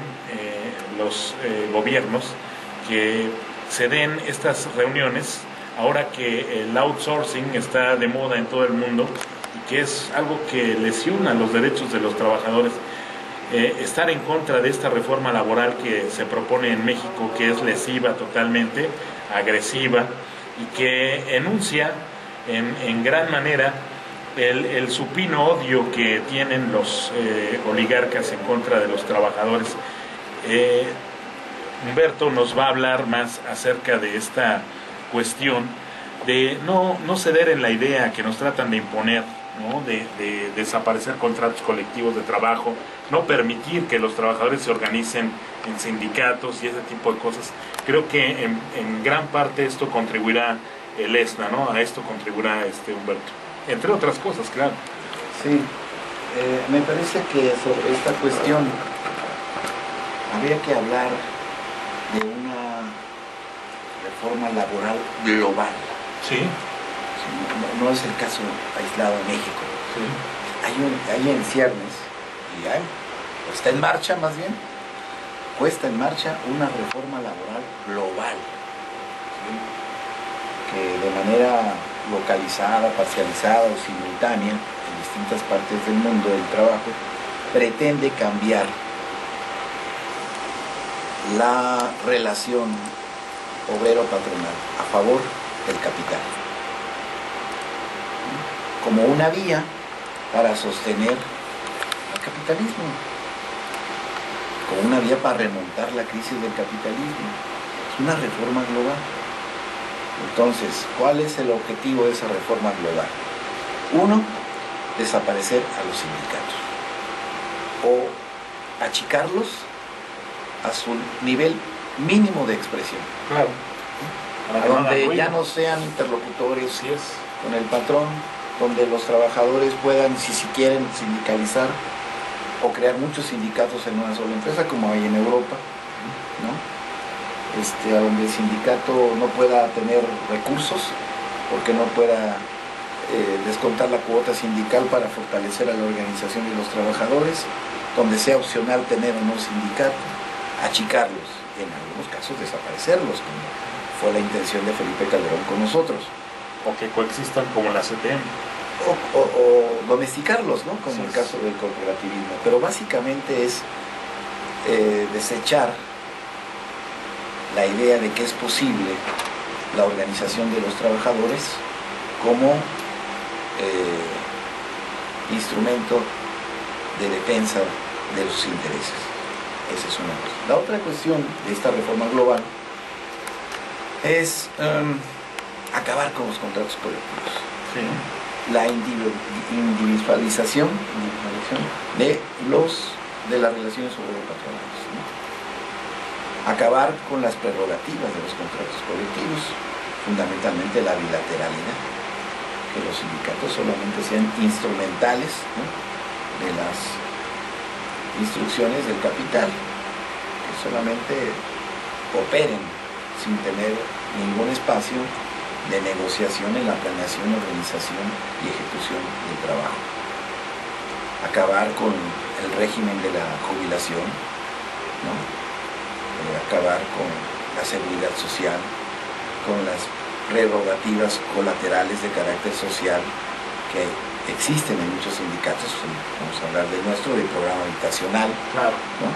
Speaker 1: los gobiernos que se den estas reuniones ahora que el outsourcing está de moda en todo el mundo y que es algo que lesiona los derechos de los trabajadores. Estar en contra de esta reforma laboral que se propone en México, que es lesiva totalmente, agresiva, y que enuncia en gran manera el supino odio que tienen los oligarcas en contra de los trabajadores. Humberto nos va a hablar más acerca de esta cuestión de no ceder en la idea que nos tratan de imponer, ¿no? de desaparecer contratos colectivos de trabajo, no permitir que los trabajadores se organicen en sindicatos y ese tipo de cosas. Creo que en gran parte esto contribuirá el ESNA, ¿no? A esto contribuirá Humberto, entre otras cosas, claro.
Speaker 3: Sí, me parece que sobre esta cuestión habría que hablar de una reforma laboral global.
Speaker 1: Sí.
Speaker 3: No es el caso aislado en México. Sí. Hay en ciernes, y está en marcha más bien, puesta en marcha una reforma laboral global. que de manera localizada, parcializada o simultánea en distintas partes del mundo del trabajo, pretende cambiar la relación obrero-patronal a favor del capital, como una vía para sostener el capitalismo, como una vía para remontar la crisis del capitalismo. Es una reforma global. Entonces, ¿cuál es el objetivo de esa reforma global? Uno, desaparecer a los sindicatos o achicarlos a su nivel mínimo de expresión.
Speaker 1: Claro.
Speaker 3: Donde ya no sean interlocutores con el patrón, donde los trabajadores puedan, si quieren, sindicalizar o crear muchos sindicatos en una sola empresa, como hay en Europa, ¿no? A donde el sindicato no pueda tener recursos, porque no pueda descontar la cuota sindical para fortalecer a la organización de los trabajadores, donde sea opcional tener o no sindicato, achicarlos y en algunos casos desaparecerlos, como fue la intención de Felipe Calderón con nosotros.
Speaker 1: O que coexistan como la CTM.
Speaker 3: O domesticarlos, ¿no? Como el caso del corporativismo. Pero básicamente es desechar la idea de que es posible la organización de los trabajadores como instrumento de defensa de sus intereses. Esa es una cosa. La otra cuestión de esta reforma global es acabar con los contratos colectivos.
Speaker 1: Sí.
Speaker 3: La individualización de las relaciones obrero-patronales, ¿no? Acabar con las prerrogativas de los contratos colectivos, fundamentalmente la bilateralidad, que los sindicatos solamente sean instrumentales, ¿no?, de las instrucciones del capital, que solamente operen sin tener ningún espacio de negociación en la planeación, organización y ejecución del trabajo. Acabar con el régimen de la jubilación, ¿no? Acabar con la seguridad social, con las prerrogativas colaterales de carácter social que existen en muchos sindicatos. Vamos a hablar del nuestro, del programa habitacional,
Speaker 1: claro,
Speaker 3: ¿no?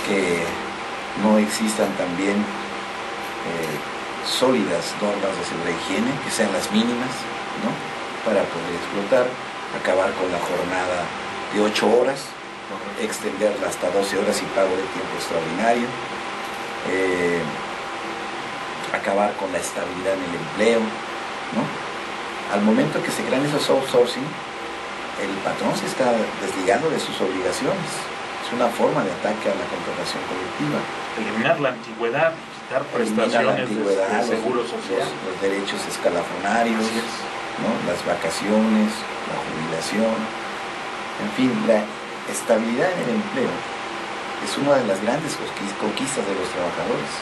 Speaker 3: Que no existan también sólidas normas de seguridad y higiene, que sean las mínimas, ¿no?, para poder explotar. Acabar con la jornada de 8 horas, extenderla hasta 12 horas y pago de tiempo extraordinario. Acabar con la estabilidad en el empleo, ¿no? Al momento que se crean esos outsourcing, el patrón se está desligando de sus obligaciones. Es una forma de ataque a la contratación colectiva.
Speaker 1: Eliminar la antigüedad, quitar prestaciones de seguro social.
Speaker 3: Los derechos escalafonarios, ¿no?, las vacaciones, la jubilación, en fin, la estabilidad en el empleo es una de las grandes conquistas de los trabajadores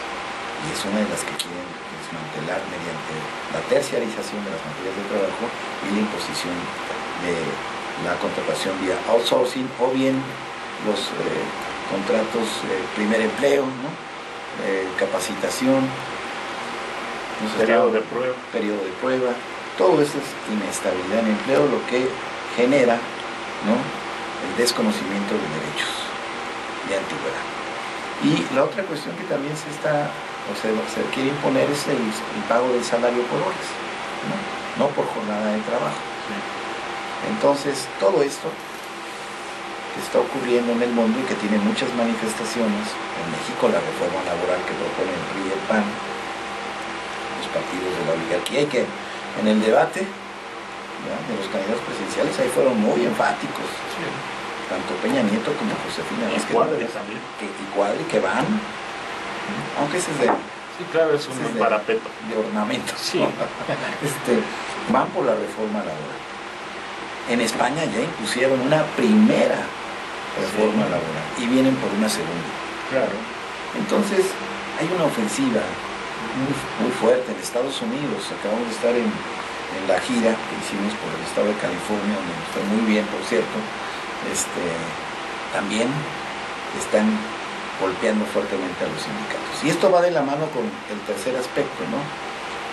Speaker 3: y es una de las que quieren desmantelar mediante la terciarización de las materias de trabajo y la imposición de la contratación vía outsourcing o bien los contratos primer empleo, ¿no?, capacitación,
Speaker 1: periodo
Speaker 3: de prueba. Todo esto es inestabilidad en el empleo, lo que genera, ¿no?, el desconocimiento de derechos de antigüedad. Y la otra cuestión que también se quiere imponer es el pago del salario por horas, no por jornada de trabajo.
Speaker 1: Sí.
Speaker 3: Entonces, todo esto que está ocurriendo en el mundo y que tiene muchas manifestaciones, en México la reforma laboral que propone el PRI y el PAN, los partidos de la oligarquía, y que en el debate, ¿verdad?, de los candidatos presidenciales ahí fueron muy enfáticos,
Speaker 1: Sí.
Speaker 3: tanto Peña Nieto como Josefina
Speaker 1: Y
Speaker 3: Vázquez
Speaker 1: Cuadri
Speaker 3: Márquez,
Speaker 1: también.
Speaker 3: y Cuadri, que van, aunque ese es de
Speaker 1: Sí, claro, es un parapeto.
Speaker 3: de ornamento,
Speaker 1: Sí.
Speaker 3: van por la reforma laboral. En España ya impusieron una primera reforma laboral y vienen por una segunda.
Speaker 1: Claro.
Speaker 3: Entonces hay una ofensiva muy fuerte en Estados Unidos. Acabamos de estar en la gira que hicimos por el estado de California, donde nos fue muy bien, por cierto. También están golpeando fuertemente a los sindicatos. Y esto va de la mano con el tercer aspecto, ¿no?,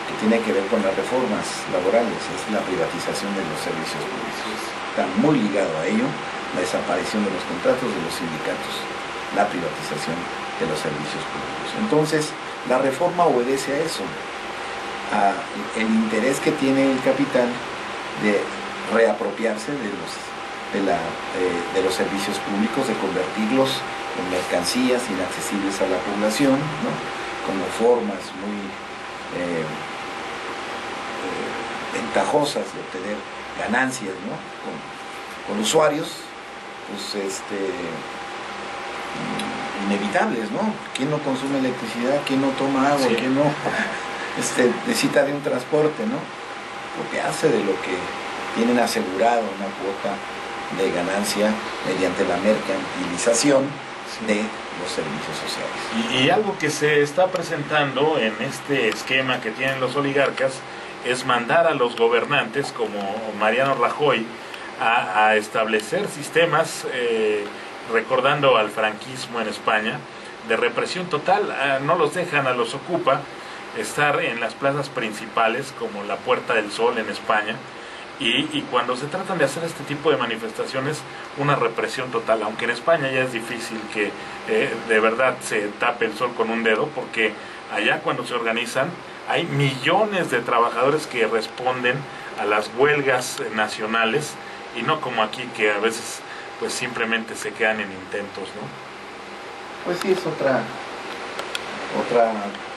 Speaker 3: que tiene que ver con las reformas laborales, es la privatización de los servicios públicos. Está muy ligado a ello la desaparición de los contratos de los sindicatos, la privatización de los servicios públicos. Entonces, la reforma obedece a eso, a el interés que tiene el capital de reapropiarse de los servicios públicos, de convertirlos en mercancías inaccesibles a la población, ¿no?, como formas muy ventajosas de obtener ganancias, ¿no?, con usuarios pues inevitables, ¿no? ¿Quién no consume electricidad? ¿Quién no toma agua?
Speaker 1: Sí.
Speaker 3: ¿Quién no necesita de un transporte, ¿no? Apropiarse de lo que tienen asegurado, una cuota de ganancia mediante la mercantilización de los servicios sociales.
Speaker 1: Y algo que se está presentando en este esquema que tienen los oligarcas es mandar a los gobernantes como Mariano Rajoy a establecer sistemas, recordando al franquismo en España, de represión total. No los dejan a los Ocupa estar en las plazas principales como la Puerta del Sol en España, y cuando se tratan de hacer este tipo de manifestaciones, una represión total, aunque en España ya es difícil que de verdad se tape el sol con un dedo, porque allá cuando se organizan hay millones de trabajadores que responden a las huelgas nacionales, y no como aquí, que a veces pues simplemente se quedan en intentos, ¿no?
Speaker 3: Pues sí, es otra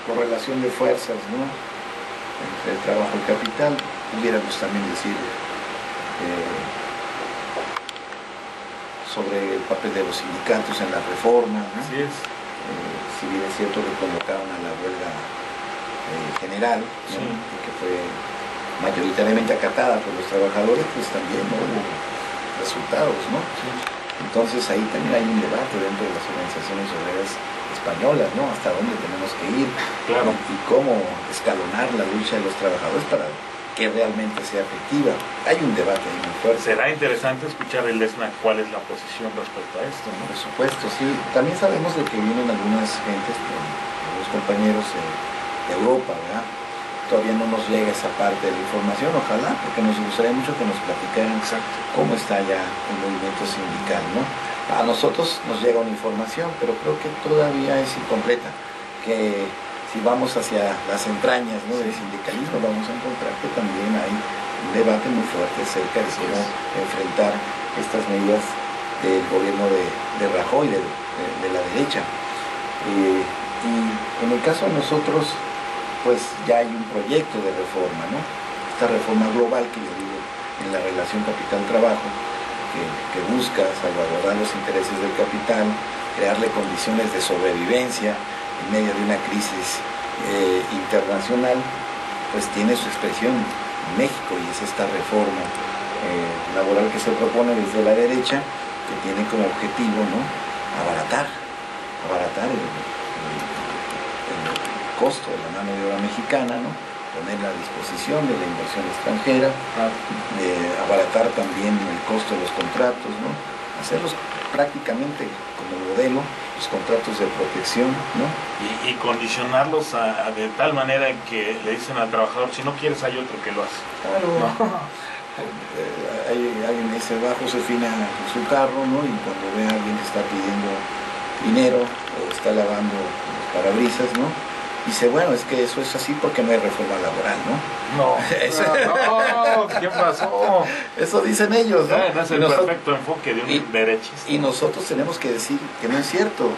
Speaker 3: correlación de fuerzas, ¿no?, entre el trabajo y el capital. Pudiéramos también decir sobre el papel de los sindicatos en la reforma, ¿no?
Speaker 1: Así es.
Speaker 3: Si bien es cierto que convocaron a la huelga general, ¿no?,
Speaker 1: Sí.
Speaker 3: y que fue mayoritariamente acatada por los trabajadores, pues también no hubo resultados, ¿no?
Speaker 1: Sí.
Speaker 3: Entonces ahí también hay un debate dentro de las organizaciones obreras españolas, ¿no?, hasta dónde tenemos que ir,
Speaker 1: Claro.
Speaker 3: y cómo escalonar la lucha de los trabajadores para que realmente sea efectiva. Hay un debate ahí muy fuerte.
Speaker 1: Será interesante escuchar el ESNA cuál es la posición respecto a esto, ¿no?
Speaker 3: Por supuesto, sí. También sabemos de que vienen algunas gentes, los compañeros de Europa, ¿verdad? Todavía no nos llega esa parte de la información, ojalá, porque nos gustaría mucho que nos platicaran cómo está ya el movimiento sindical, ¿no? A nosotros nos llega una información, pero creo que todavía es incompleta, que si vamos hacia las entrañas, ¿no?, del sindicalismo, vamos a encontrar que también hay un debate muy fuerte acerca de cómo enfrentar estas medidas del gobierno de Rajoy, de la derecha. Y en el caso de nosotros, pues ya hay un proyecto de reforma, ¿no? Esta reforma global que yo digo en la relación capital-trabajo, que busca salvaguardar los intereses del capital, crearle condiciones de sobrevivencia en medio de una crisis internacional, pues tiene su expresión en México, y es esta reforma laboral que se propone desde la derecha, que tiene como objetivo, ¿no?, abaratar el costo de la mano de obra mexicana, ¿no?, ponerla a disposición de la inversión extranjera, abaratar también el costo de los contratos, ¿no?, hacerlos prácticamente como modelo los contratos de protección, ¿no?,
Speaker 1: y condicionarlos de tal manera en que le dicen al trabajador, si no quieres hay otro que lo hace.
Speaker 3: Claro.
Speaker 1: ¿No?
Speaker 3: Alguien dice, va Josefina en su carro, ¿no?, y cuando ve a alguien que está pidiendo dinero o está lavando los parabrisas, ¿no?, dice, bueno, es que eso es así porque no hay reforma laboral, ¿no?
Speaker 1: No, ¿qué pasó?
Speaker 3: Eso dicen ellos, ¿no?
Speaker 1: No es el perfecto enfoque de un derechista.
Speaker 3: Y nosotros tenemos que decir que no es cierto,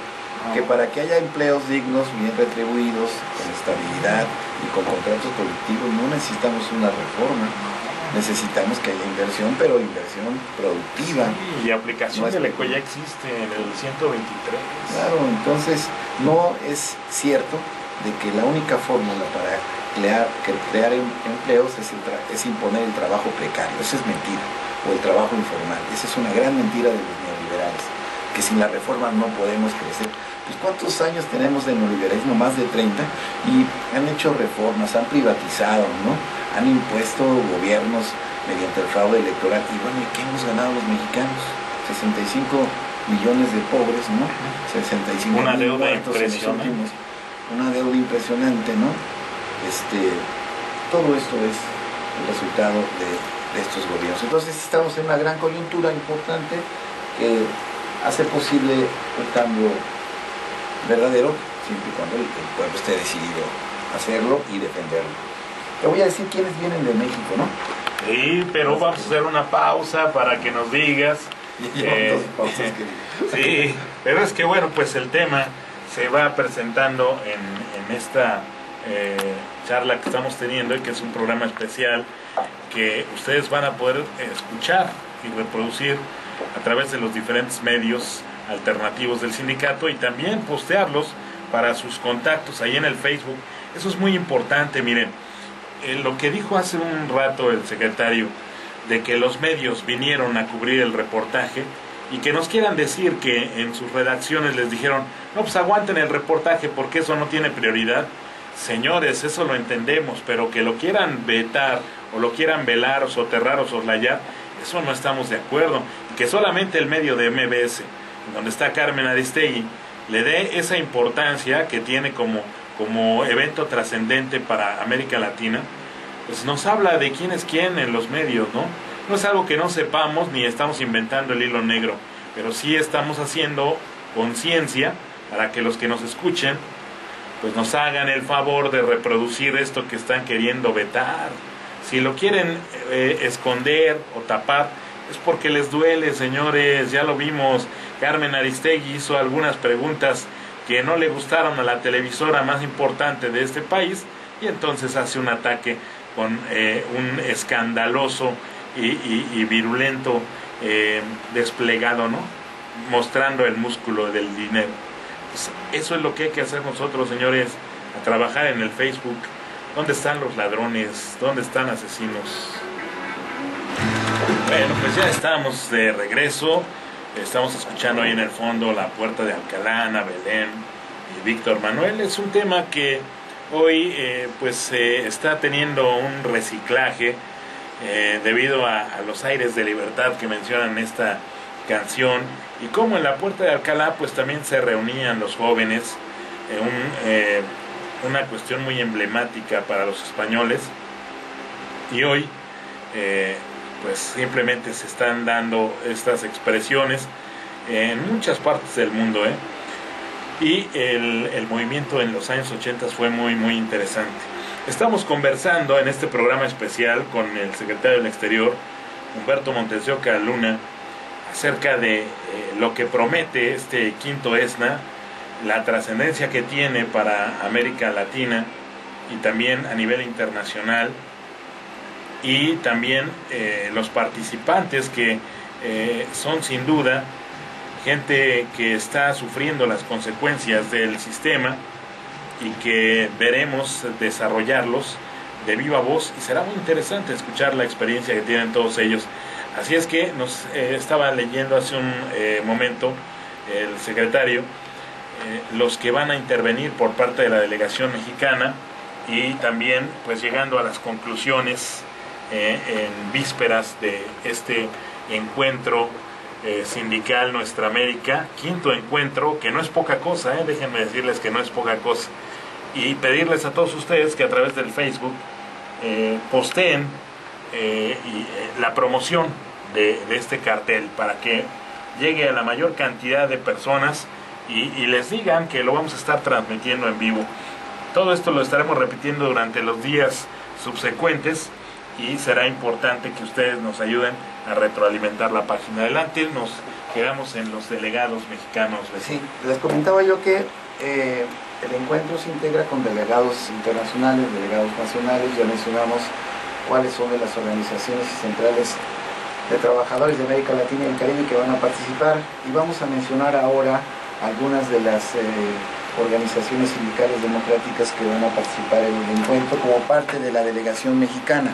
Speaker 3: que para que haya empleos dignos, bien retribuidos, con estabilidad y con contratos colectivos, no necesitamos una reforma. Necesitamos que haya inversión, pero inversión productiva.
Speaker 1: Sí, y aplicación del ECO ya existe en el 123.
Speaker 3: Claro, entonces no es cierto de que la única fórmula para crear empleos es imponer el trabajo precario. Eso es mentira, o el trabajo informal. Esa es una gran mentira de los neoliberales, que sin la reforma no podemos crecer. Pues ¿cuántos años tenemos de neoliberalismo? Más de 30, y han hecho reformas, han privatizado, ¿no?, han impuesto gobiernos mediante el fraude electoral, y bueno, ¿y qué hemos ganado los mexicanos? 65 millones de pobres, ¿no? 65
Speaker 1: una
Speaker 3: mil
Speaker 1: deuda
Speaker 3: muertos en los
Speaker 1: impresionante.
Speaker 3: últimos, una deuda impresionante, ¿no? Todo esto es el resultado de estos gobiernos. Entonces estamos en una gran coyuntura importante que hace posible un cambio verdadero, siempre y cuando el pueblo esté decidido a hacerlo y defenderlo. Te voy a decir quiénes vienen de México, ¿no?
Speaker 1: Sí, pero vamos a hacer una pausa para que nos digas.
Speaker 3: Dos pausas que...
Speaker 1: Sí, pero es que bueno, pues el tema se va presentando en esta charla que estamos teniendo, y que es un programa especial que ustedes van a poder escuchar y reproducir a través de los diferentes medios alternativos del sindicato, y también postearlos para sus contactos ahí en el Facebook. Eso es muy importante. Miren, lo que dijo hace un rato el secretario, de que los medios vinieron a cubrir el reportaje y que nos quieran decir que en sus redacciones les dijeron, no, pues aguanten el reportaje porque eso no tiene prioridad. Señores, eso lo entendemos, pero que lo quieran vetar o lo quieran velar o soterrar o soslayar, eso no estamos de acuerdo. Y que solamente el medio de MBS, donde está Carmen Aristegui, le dé esa importancia que tiene como evento trascendente para América Latina, pues nos habla de quién es quién en los medios, ¿no? No es algo que no sepamos ni estamos inventando el hilo negro, pero sí estamos haciendo conciencia para que los que nos escuchen pues nos hagan el favor de reproducir esto que están queriendo vetar. Si lo quieren esconder o tapar, es porque les duele, señores. Ya lo vimos, Carmen Aristegui hizo algunas preguntas que no le gustaron a la televisora más importante de este país, y entonces hace un ataque con un escandaloso y virulento desplegado, ¿no? Mostrando el músculo del dinero. Pues eso es lo que hay que hacer nosotros, señores, a trabajar en el Facebook. ¿Dónde están los ladrones? ¿Dónde están asesinos? Bueno, pues ya estamos de regreso. Estamos escuchando ahí en el fondo La Puerta de Alcalá, Ana Belén y Víctor Manuel. Es un tema que hoy está teniendo un reciclaje debido a los aires de libertad que mencionan esta canción, y como en La Puerta de Alcalá pues también se reunían los jóvenes, una cuestión muy emblemática para los españoles, y hoy pues simplemente se están dando estas expresiones en muchas partes del mundo, y el movimiento en los años 80 fue muy muy interesante. Estamos conversando en este programa especial con el secretario del Exterior, Humberto Montes de Oca Luna, acerca de lo que promete este quinto ESNA, la trascendencia que tiene para América Latina y también a nivel internacional, y también los participantes que son sin duda gente que está sufriendo las consecuencias del sistema y que veremos desarrollarlos de viva voz, y será muy interesante escuchar la experiencia que tienen todos ellos. Así es que nos estaba leyendo hace un momento el secretario los que van a intervenir por parte de la delegación mexicana, y también pues llegando a las conclusiones en vísperas de este encuentro sindical Nuestra América, quinto encuentro, que no es poca cosa, déjenme decirles que no es poca cosa, y pedirles a todos ustedes que a través del Facebook posteen la promoción de este cartel para que llegue a la mayor cantidad de personas y les digan que lo vamos a estar transmitiendo en vivo. Todo esto lo estaremos repitiendo durante los días subsecuentes, y será importante que ustedes nos ayuden a retroalimentar la página. Adelante, nos quedamos en los delegados mexicanos.
Speaker 3: Sí, les comentaba yo que el encuentro se integra con delegados internacionales, delegados nacionales. Ya mencionamos cuáles son de las organizaciones y centrales de trabajadores de América Latina y el Caribe que van a participar, y vamos a mencionar ahora algunas de las organizaciones sindicales democráticas que van a participar en el encuentro como parte de la delegación mexicana.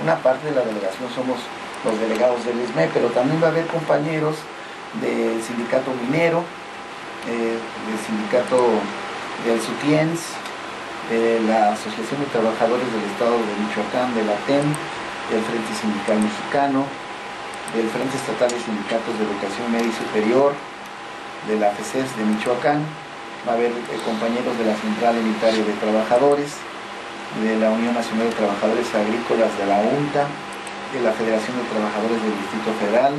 Speaker 3: Una parte de la delegación somos los delegados del ISME, pero también va a haber compañeros del sindicato minero, del sindicato del SUTIENS, de la Asociación de Trabajadores del Estado de Michoacán, de la TEM, del Frente Sindical Mexicano, del Frente Estatal de Sindicatos de Educación Media y Superior, de la FECES de Michoacán, va a haber compañeros de la Central Unitaria de Trabajadores, de la Unión Nacional de Trabajadores Agrícolas de la UNTA, de la Federación de Trabajadores del Distrito Federal,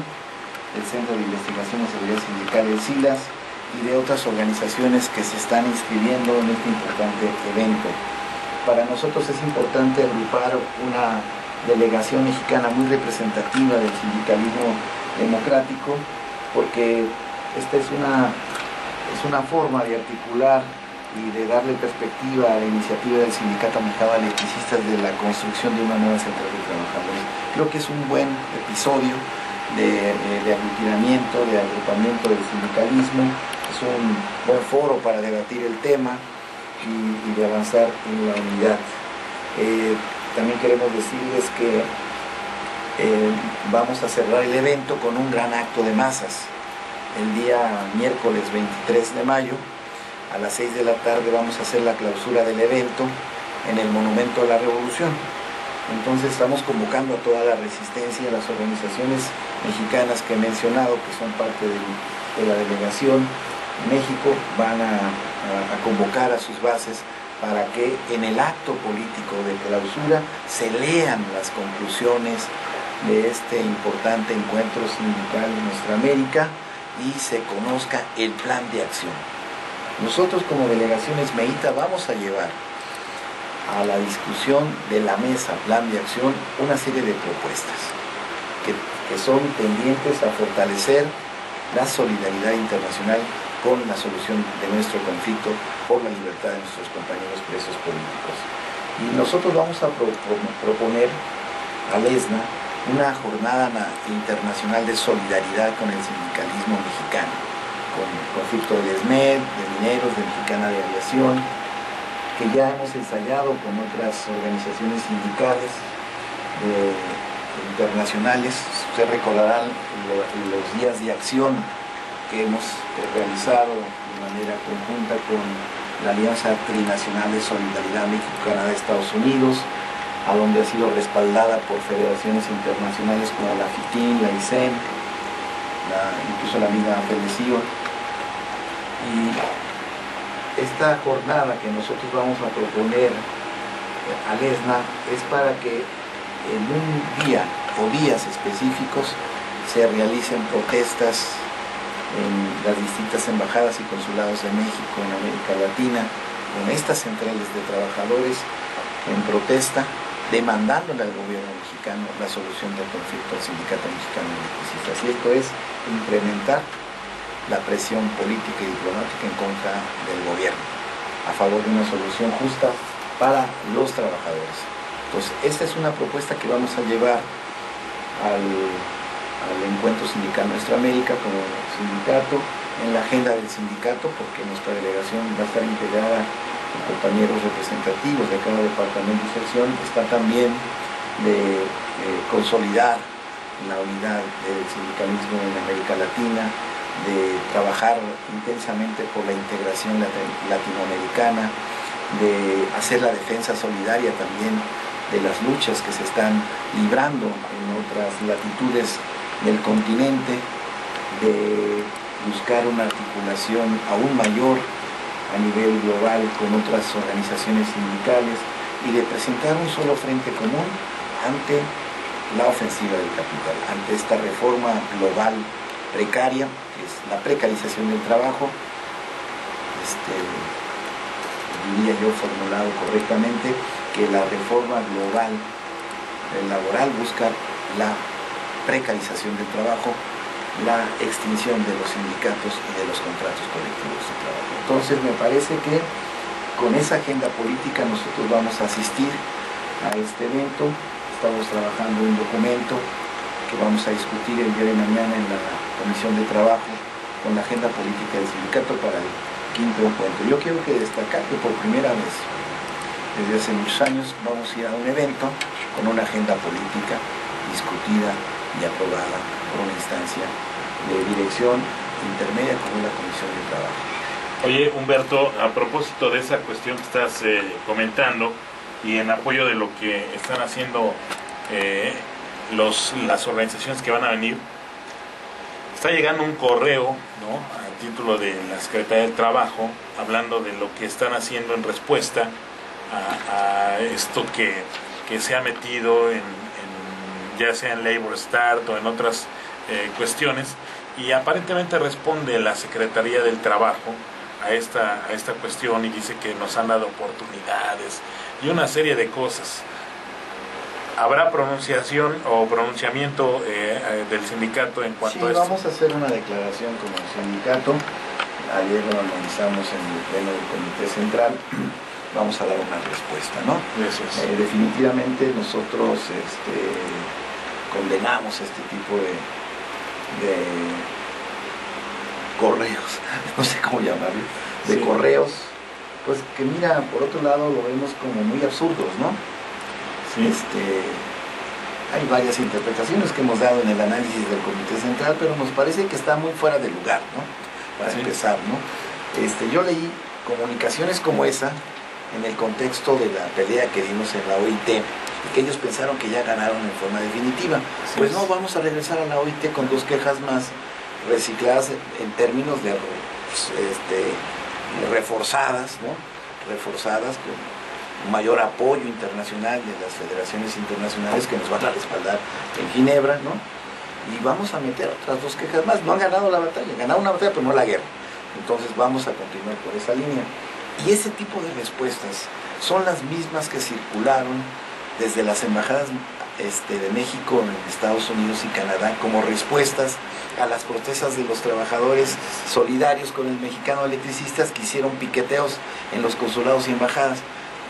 Speaker 3: del Centro de Investigación y Seguridad Sindical, el SILAS, y de otras organizaciones que se están inscribiendo en este importante evento. Para nosotros es importante agrupar una delegación mexicana muy representativa del sindicalismo democrático, porque esta es una forma de articular y de darle perspectiva a la iniciativa del Sindicato Mexicano de Electricistas de la construcción de una nueva central de trabajadores. Creo que es un buen episodio de aglutinamiento, de agrupamiento del sindicalismo, es un buen foro para debatir el tema y de avanzar en la unidad. También queremos decirles que vamos a cerrar el evento con un gran acto de masas. El día miércoles 23 de mayo, a las 6 de la tarde, vamos a hacer la clausura del evento en el Monumento a la Revolución. Entonces estamos convocando a toda la resistencia, a las organizaciones mexicanas que he mencionado, que son parte de la delegación. México van a convocar a sus bases para que en el acto político de clausura se lean las conclusiones de este importante encuentro sindical en nuestra América y se conozca el plan de acción. Nosotros como delegaciones MEITA vamos a llevar a la discusión de la mesa plan de acción una serie de propuestas que son tendientes a fortalecer la solidaridad internacional con la solución de nuestro conflicto por la libertad de nuestros compañeros presos políticos. Y nosotros vamos a proponer a ESNA una jornada internacional de solidaridad con el sindicalismo mexicano, con el conflicto del ESMED, de mineros, de Mexicana de Aviación, que ya hemos ensayado con otras organizaciones sindicales internacionales. Ustedes recordarán los días de acción que hemos realizado de manera conjunta con la Alianza Trinacional de Solidaridad México-Canadá-Estados Unidos, a donde ha sido respaldada por federaciones internacionales como la FITIN, la ICEN, incluso la misma FEDECIO. Y esta jornada que nosotros vamos a proponer al ESNA es para que en un día o días específicos se realicen protestas en las distintas embajadas y consulados de México en América Latina, con estas centrales de trabajadores en protesta, demandándole al gobierno mexicano la solución del conflicto al Sindicato Mexicano de Electricistas. Y esto es incrementar la presión política y diplomática en contra del gobierno, a favor de una solución justa para los trabajadores. Entonces, esta es una propuesta que vamos a llevar al encuentro sindical Nuestra América como sindicato, en la agenda del sindicato, porque nuestra delegación va a estar integrada con compañeros representativos de cada departamento y sección. Está también de consolidar la unidad del sindicalismo en América Latina, de trabajar intensamente por la integración latinoamericana, de hacer la defensa solidaria también de las luchas que se están librando en otras latitudes del continente, de buscar una articulación aún mayor a nivel global con otras organizaciones sindicales y de presentar un solo frente común ante la ofensiva del capital, ante esta reforma global precaria, que es la precarización del trabajo, diría yo formulado correctamente, que la reforma global laboral busca la precarización del trabajo, la extinción de los sindicatos y de los contratos colectivos de trabajo. Entonces me parece que con esa agenda política nosotros vamos a asistir a este evento. Estamos trabajando un documento que vamos a discutir el día de mañana en la Comisión de Trabajo con la agenda política del sindicato para el 5º encuentro. Yo quiero destacar que por primera vez desde hace muchos años vamos a ir a un evento con una agenda política discutida y aprobada por una instancia de dirección intermedia como la Comisión de Trabajo.
Speaker 1: Oye, Humberto, a propósito de esa cuestión que estás comentando y en apoyo de lo que están haciendo las organizaciones que van a venir, está llegando un correo, ¿no?, a título de la Secretaría del Trabajo, hablando de lo que están haciendo en respuesta a esto que se ha metido ya sea en Labor Start o en otras cuestiones, y aparentemente responde la Secretaría del Trabajo a esta cuestión y dice que nos han dado oportunidades y una serie de cosas. ¿Habrá pronunciación o pronunciamiento del sindicato en cuanto a esto?
Speaker 3: Sí, vamos a hacer una declaración como sindicato. Ayer lo analizamos en el pleno del Comité Central. Vamos a dar una respuesta, ¿no?
Speaker 1: Eso es.
Speaker 3: Definitivamente nosotros condenamos este tipo de correos, no sé cómo llamarlo, de correos, pues que mira, por otro lado lo vemos como muy absurdos, ¿no?
Speaker 1: Sí.
Speaker 3: Hay varias interpretaciones que hemos dado en el análisis del Comité Central, pero nos parece que está muy fuera de lugar, ¿no? Para empezar, ¿no? Yo leí comunicaciones como esa en el contexto de la pelea que dimos en la OIT, y que ellos pensaron que ya ganaron en forma definitiva. Pues no, vamos a regresar a la OIT con 2 quejas más recicladas en términos de reforzadas, ¿no? Reforzadas con un mayor apoyo internacional de las federaciones internacionales que nos van a respaldar en Ginebra, ¿no? Y vamos a meter otras 2 quejas más. No han ganado la batalla, ganaron una batalla, pero no la guerra. Entonces vamos a continuar por esa línea. Y ese tipo de respuestas son las mismas que circularon desde las embajadas de México en Estados Unidos y Canadá como respuestas a las protestas de los trabajadores solidarios con el mexicano electricistas que hicieron piqueteos en los consulados y embajadas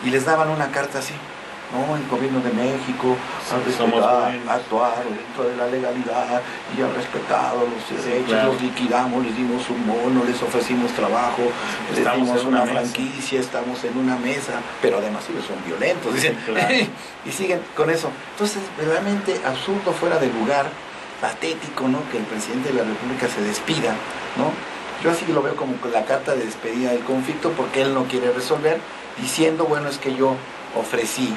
Speaker 3: y les daban una carta así: no, el gobierno de México ha actuado dentro de la legalidad y ha respetado los derechos, claro. Los liquidamos, les dimos un bono, les ofrecimos trabajo, les dimos una franquicia, estamos en una mesa, pero además ellos son violentos, dicen, claro. Y siguen con eso. Entonces, verdaderamente absurdo, fuera de lugar, patético, ¿no? Que el presidente de la República se despida, ¿no? Yo así lo veo como la carta de despedida del conflicto, porque él no quiere resolver, diciendo, bueno, es que yo ofrecí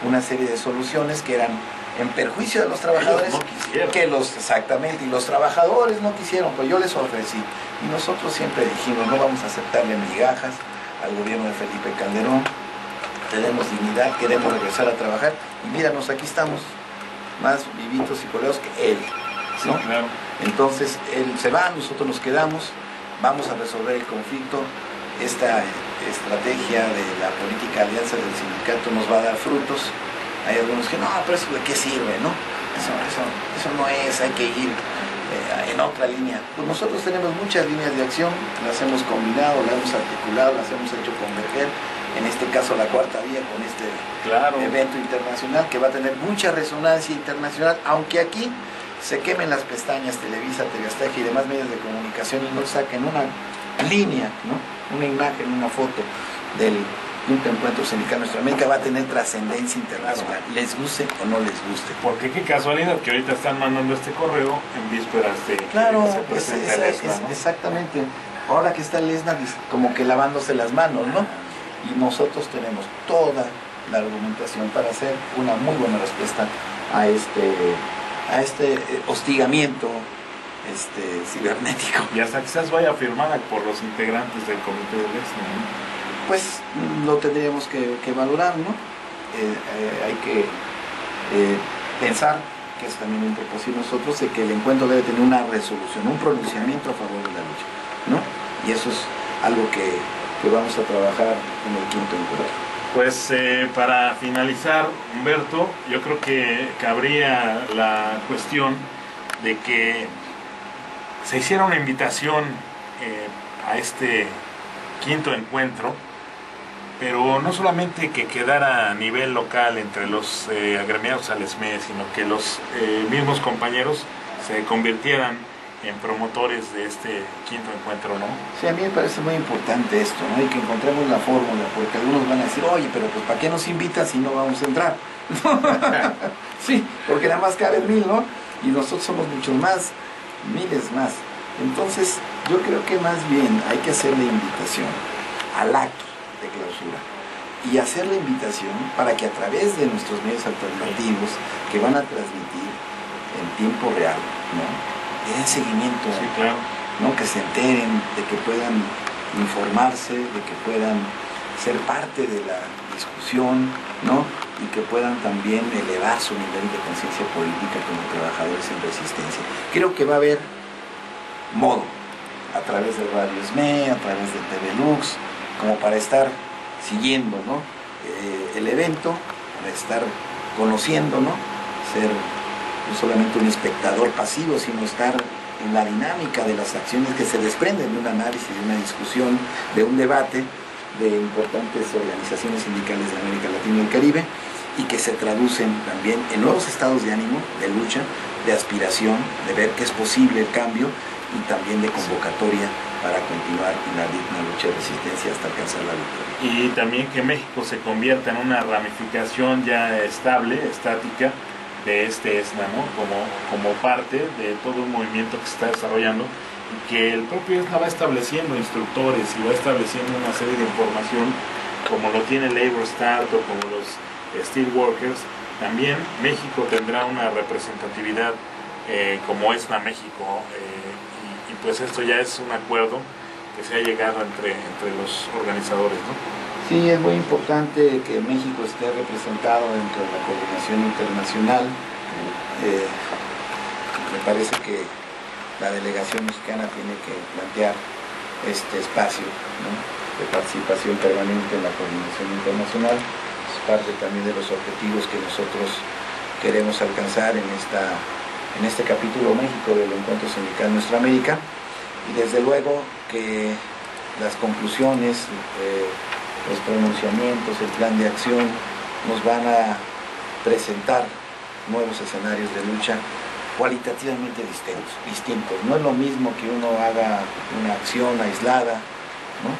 Speaker 3: una serie de soluciones que eran en perjuicio de los trabajadores, exactamente, y los trabajadores no quisieron, pues yo les ofrecí. Y nosotros siempre dijimos, no vamos a aceptarle migajas al gobierno de Felipe Calderón, tenemos dignidad, queremos regresar a trabajar, y míranos, aquí estamos, más vivitos y coleos que él, ¿no? Sí, claro. Entonces, él se va, nosotros nos quedamos, vamos a resolver el conflicto. Esta estrategia de la política alianza del sindicato nos va a dar frutos. Hay algunos que no, pero eso de qué sirve, ¿no? Eso no es, hay que ir en otra línea. Pues nosotros tenemos muchas líneas de acción, las hemos combinado, las hemos articulado, las hemos hecho converger. En este caso la cuarta vía con este evento internacional que va a tener mucha resonancia internacional, aunque aquí se quemen las pestañas Televisa, TV Azteca y demás medios de comunicación y no saquen una línea, ¿no? Una imagen, una foto del quinto encuentro sindical Nuestra América, va a tener trascendencia internacional, les guste o no les guste.
Speaker 1: Porque qué casualidad que ahorita están mandando este correo en vísperas de
Speaker 3: claro,
Speaker 1: que se presente el ESNA, ¿no?
Speaker 3: Exactamente. Ahora que está el ESNA, como que lavándose las manos, ¿no? Y nosotros tenemos toda la argumentación para hacer una muy buena respuesta a este hostigamiento cibernético.
Speaker 1: Y hasta quizás vaya firmada por los integrantes del comité del ESNA, ¿no?
Speaker 3: Pues lo tendríamos que valorar, ¿no? Hay que pensar, que es también un propósito nosotros, de que el encuentro debe tener una resolución, un pronunciamiento a favor de la lucha, ¿no? Y eso es algo que vamos a trabajar en el quinto encuentro.
Speaker 1: Pues para finalizar, Humberto, yo creo que cabría la cuestión de que se hiciera una invitación a este quinto encuentro, pero no solamente que quedara a nivel local entre los agremiados al SME, sino que los mismos compañeros se convirtieran en promotores de este quinto encuentro, ¿no?
Speaker 3: Sí, a mí me parece muy importante esto, ¿no? Y que encontremos la fórmula, porque algunos van a decir, oye, pero pues ¿para qué nos invitas si no vamos a entrar? Sí, porque nada más caben 1000, ¿no? Y nosotros somos muchos más, miles más. Entonces, yo creo que más bien hay que hacer la invitación al acto de clausura y hacer la invitación para que a través de nuestros medios alternativos que van a transmitir en tiempo real, ¿no? Le den seguimiento
Speaker 1: sí, claro.
Speaker 3: ¿no? Que se enteren, de que puedan informarse, de que puedan ser parte de la discusión, ¿no? Y que puedan también elevar su nivel de conciencia política como trabajadores en resistencia. Creo que va a haber modo, a través de Radio SME, a través de TV Lux, como para estar siguiendo, ¿no? El evento, para estar conociendo, ¿no? Ser no solamente un espectador pasivo, sino estar en la dinámica de las acciones que se desprenden de un análisis, de una discusión, de un debate de importantes organizaciones sindicales de América Latina y el Caribe, y que se traducen también en nuevos estados de ánimo, de lucha, de aspiración, de ver que es posible el cambio, y también de convocatoria para continuar en la digna lucha de resistencia hasta alcanzar la victoria.
Speaker 1: Y también que México se convierta en una ramificación ya estable, estática, de este ESNA, ¿no? Como parte de todo un movimiento que se está desarrollando, y que el propio ESNA va estableciendo instructores y va estableciendo una serie de información, como lo tiene Labor Start o como los Steelworkers. También México tendrá una representatividad como ESNA México, y pues esto ya es un acuerdo que se ha llegado entre los organizadores, ¿no?
Speaker 3: Sí, es muy importante que México esté representado dentro de la coordinación internacional. Me parece que la delegación mexicana tiene que plantear este espacio, ¿no?, de participación permanente en la coordinación internacional. Es parte también de los objetivos que nosotros queremos alcanzar en este capítulo México del Encuentro Sindical Nuestra América, y desde luego que las conclusiones, los pronunciamientos, el plan de acción nos van a presentar nuevos escenarios de lucha cualitativamente distintos. No es lo mismo que uno haga una acción aislada, ¿no?,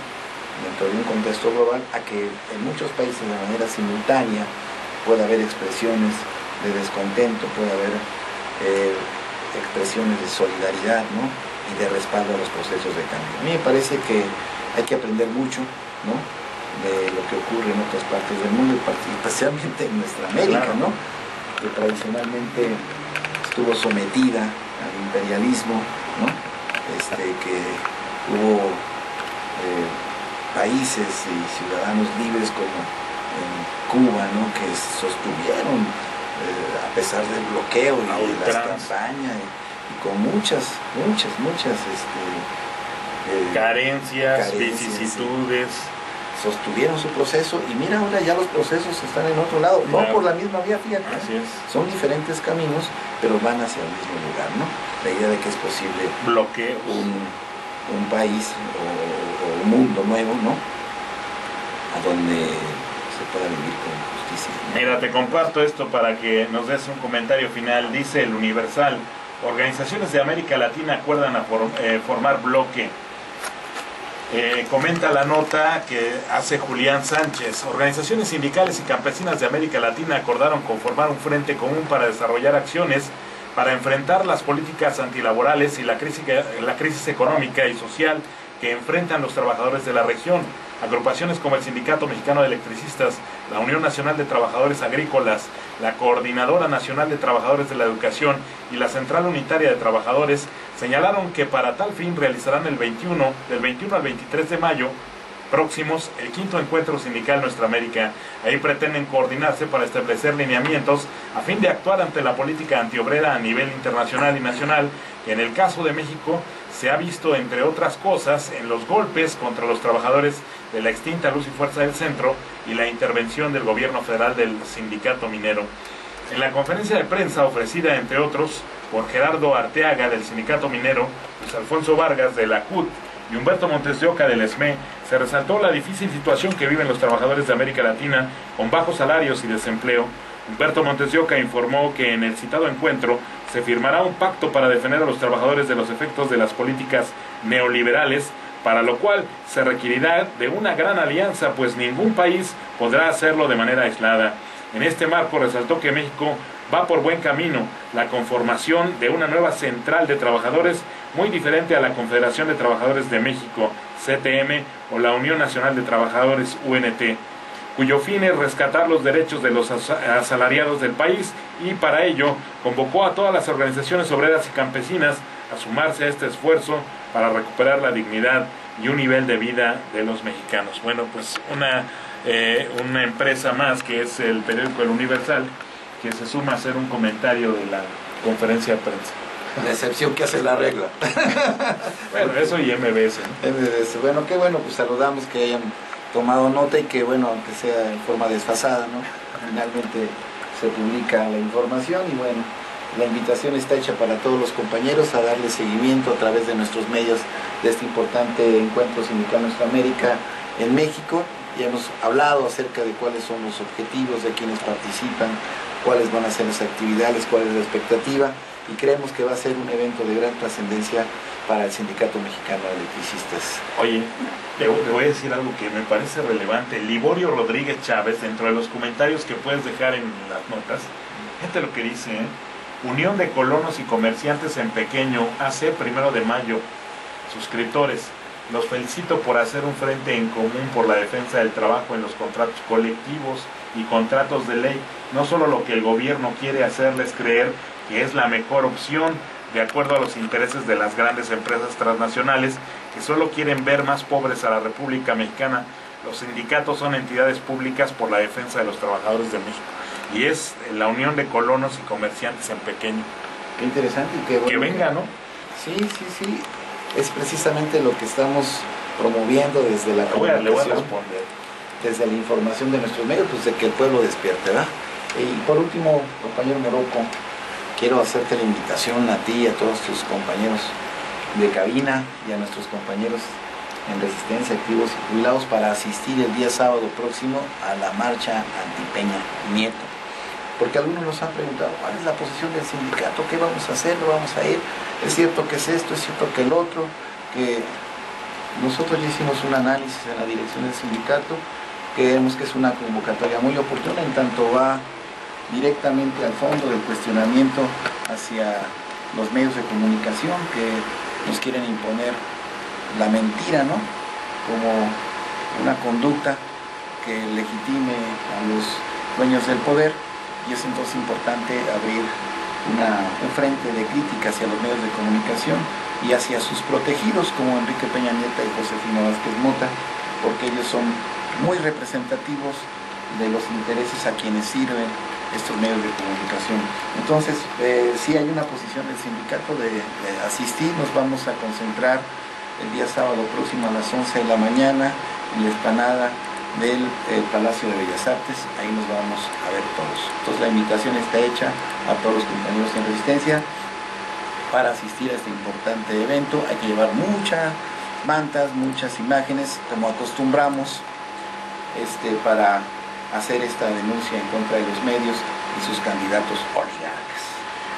Speaker 3: dentro de un contexto global, a que en muchos países de manera simultánea pueda haber expresiones de descontento, puede haber expresiones de solidaridad, ¿no?, y de respaldo a los procesos de cambio. A mí me parece que hay que aprender mucho, ¿no?, de lo que ocurre en otras partes del mundo, especialmente en nuestra América, ¿no?, que tradicionalmente estuvo sometida al imperialismo, ¿no?, que hubo países y ciudadanos libres como en Cuba, ¿no?, que sostuvieron a pesar del bloqueo y de las campañas, y con muchas
Speaker 1: carencias, vicisitudes.
Speaker 3: Sostuvieron su proceso, y mira, ahora ya los procesos están en otro lado, claro, no por la misma vía, fíjate.
Speaker 1: Así es.
Speaker 3: Son diferentes caminos, pero van hacia el mismo lugar, ¿no? La idea de que es posible
Speaker 1: bloqueos,
Speaker 3: un país o un mundo nuevo, ¿no?, a donde se pueda vivir con justicia, ¿no?
Speaker 1: Mira, te comparto esto para que nos des un comentario final. Dice el Universal: organizaciones de América Latina acuerdan a formar bloque. Comenta la nota que hace Julián Sánchez: organizaciones sindicales y campesinas de América Latina acordaron conformar un frente común para desarrollar acciones para enfrentar las políticas antilaborales y la crisis económica y social que enfrentan los trabajadores de la región. Agrupaciones como el Sindicato Mexicano de Electricistas, la Unión Nacional de Trabajadores Agrícolas, la Coordinadora Nacional de Trabajadores de la Educación y la Central Unitaria de Trabajadores señalaron que para tal fin realizarán del 21 al 23 de mayo próximos el quinto encuentro sindical Nuestra América. Ahí pretenden coordinarse para establecer lineamientos a fin de actuar ante la política antiobrera a nivel internacional y nacional, que en el caso de México se ha visto, entre otras cosas, en los golpes contra los trabajadores de la extinta Luz y Fuerza del Centro y la intervención del gobierno federal del sindicato minero. En la conferencia de prensa ofrecida, entre otros, por Gerardo Arteaga del sindicato minero, Luis Alfonso Vargas de la CUT y Humberto Montes de Oca del SME, se resaltó la difícil situación que viven los trabajadores de América Latina con bajos salarios y desempleo. Humberto Montes de Oca informó que en el citado encuentro se firmará un pacto para defender a los trabajadores de los efectos de las políticas neoliberales, para lo cual se requerirá de una gran alianza, pues ningún país podrá hacerlo de manera aislada. En este marco resaltó que México va por buen camino, la conformación de una nueva central de trabajadores muy diferente a la Confederación de Trabajadores de México, CTM, o la Unión Nacional de Trabajadores, UNT, cuyo fin es rescatar los derechos de los asalariados del país, y para ello convocó a todas las organizaciones obreras y campesinas a sumarse a este esfuerzo para recuperar la dignidad y un nivel de vida de los mexicanos. Bueno, pues una empresa más, que es el periódico El Universal, que se suma a hacer un comentario de la conferencia de prensa.
Speaker 3: La excepción que hace la regla.
Speaker 1: Bueno, eso y MBS, ¿no?
Speaker 3: MBS. Bueno, qué bueno, pues saludamos que hayan tomado nota y que, bueno, aunque sea en forma desfasada, ¿no? Finalmente se publica la información y, bueno, la invitación está hecha para todos los compañeros a darle seguimiento a través de nuestros medios de este importante encuentro sindical Nuestra América en México. Ya hemos hablado acerca de cuáles son los objetivos de quienes participan, cuáles van a ser las actividades, cuál es la expectativa, y creemos que va a ser un evento de gran trascendencia para el Sindicato Mexicano de Electricistas.
Speaker 1: Oye, te voy a decir algo que me parece relevante. Liborio Rodríguez Chávez, dentro de los comentarios que puedes dejar en las notas, fíjate lo que dice, ¿eh? Unión de Colonos y Comerciantes en Pequeño, AC 1 de mayo, suscriptores. Los felicito por hacer un frente en común por la defensa del trabajo en los contratos colectivos y contratos de ley. No solo lo que el gobierno quiere hacerles creer que es la mejor opción, de acuerdo a los intereses de las grandes empresas transnacionales que solo quieren ver más pobres a la República Mexicana. Los sindicatos son entidades públicas por la defensa de los trabajadores de México. Y es la Unión de Colonos y Comerciantes en Pequeño.
Speaker 3: Qué interesante y qué bueno.
Speaker 1: Que venga, ¿no?
Speaker 3: Sí. Es precisamente lo que estamos promoviendo desde la comunicación.
Speaker 1: Le voy a responder.
Speaker 3: Desde la información de nuestros medios, pues de que el pueblo despierte, ¿verdad? Y por último, compañero Morocco, quiero hacerte la invitación a ti y a todos tus compañeros de cabina y a nuestros compañeros en Resistencia, activos y jubilados, para asistir el día sábado próximo a la marcha anti-Peña Nieto. Porque algunos nos han preguntado, ¿cuál es la posición del sindicato? ¿Qué vamos a hacer? ¿No vamos a ir? ¿Es cierto que es esto? ¿Es cierto que el otro? Que nosotros ya hicimos un análisis en la dirección del sindicato, creemos que es una convocatoria muy oportuna, en tanto va directamente al fondo del cuestionamiento hacia los medios de comunicación que nos quieren imponer la mentira, ¿no? Como una conducta que legitime a los dueños del poder, y es entonces importante abrir un frente de crítica hacia los medios de comunicación y hacia sus protegidos como Enrique Peña Nieto y Josefina Vázquez Mota, porque ellos son muy representativos de los intereses a quienes sirven estos medios de comunicación. Entonces, sí hay una posición del sindicato de asistir. Nos vamos a concentrar el día sábado próximo a las 11 de la mañana en la explanada del Palacio de Bellas Artes. Ahí nos vamos a ver todos. Entonces la invitación está hecha a todos los compañeros en Resistencia para asistir a este importante evento. Hay que llevar muchas mantas, muchas imágenes, como acostumbramos, para hacer esta denuncia en contra de los medios y sus candidatos oligarcas.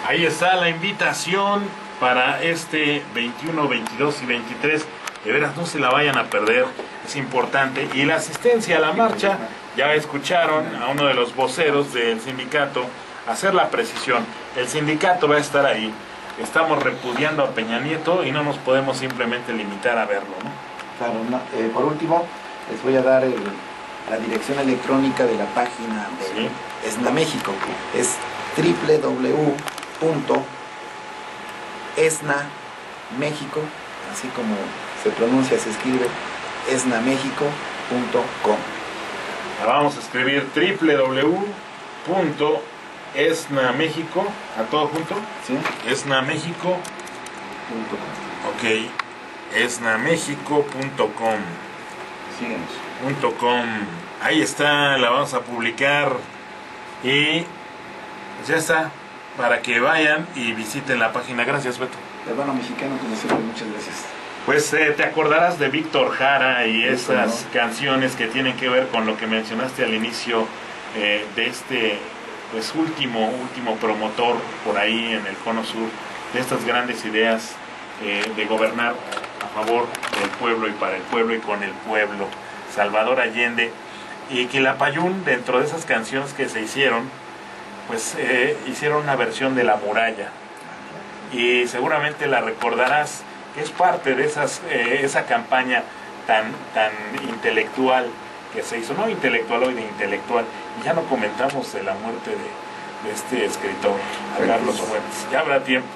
Speaker 1: Ahí está la invitación para este 21, 22 y 23. De veras, no se la vayan a perder, es importante. Y la asistencia a la marcha, ya escucharon a uno de los voceros del sindicato hacer la precisión. El sindicato va a estar ahí. Estamos repudiando a Peña Nieto y no nos podemos simplemente limitar a verlo, ¿no?
Speaker 3: Claro, por último, les voy a dar la dirección electrónica de la página de ESNA México. Es www.esnamexico, así como se pronuncia, se escribe, esnamexico.com.
Speaker 1: Vamos a escribir www.esnamexico, a todo junto,
Speaker 3: ¿sí?
Speaker 1: esnamexico.com. Ok, esnamexico.com.
Speaker 3: Síguenos.
Speaker 1: .com. Ahí está, la vamos a publicar y ya está, para que vayan y visiten la página. Gracias, Beto.
Speaker 3: Hermano mexicano, como siempre, muchas gracias.
Speaker 1: Pues te acordarás de Víctor Jara y esas canciones que tienen que ver con lo que mencionaste al inicio de este pues último promotor por ahí en el Cono Sur, de estas grandes ideas de gobernar a favor del pueblo y para el pueblo y con el pueblo. Salvador Allende, y Quilapayún, dentro de esas canciones que se hicieron, pues hicieron una versión de La Muralla, y seguramente la recordarás, que es parte de esa campaña tan intelectual que se hizo, no intelectualoide, intelectual. Y ya no comentamos de la muerte de este escritor, Carlos Fuentes, ya habrá tiempo.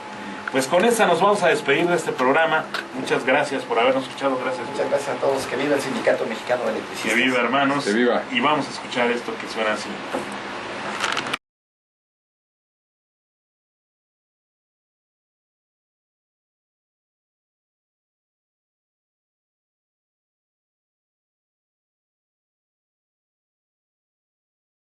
Speaker 1: pues con esta nos vamos a despedir de este programa. Muchas gracias por habernos escuchado. Gracias.
Speaker 3: Muchas gracias a todos. Que viva el Sindicato Mexicano de Electricistas.
Speaker 1: Que viva, hermanos.
Speaker 4: Que viva.
Speaker 1: Y vamos a escuchar esto que suena así.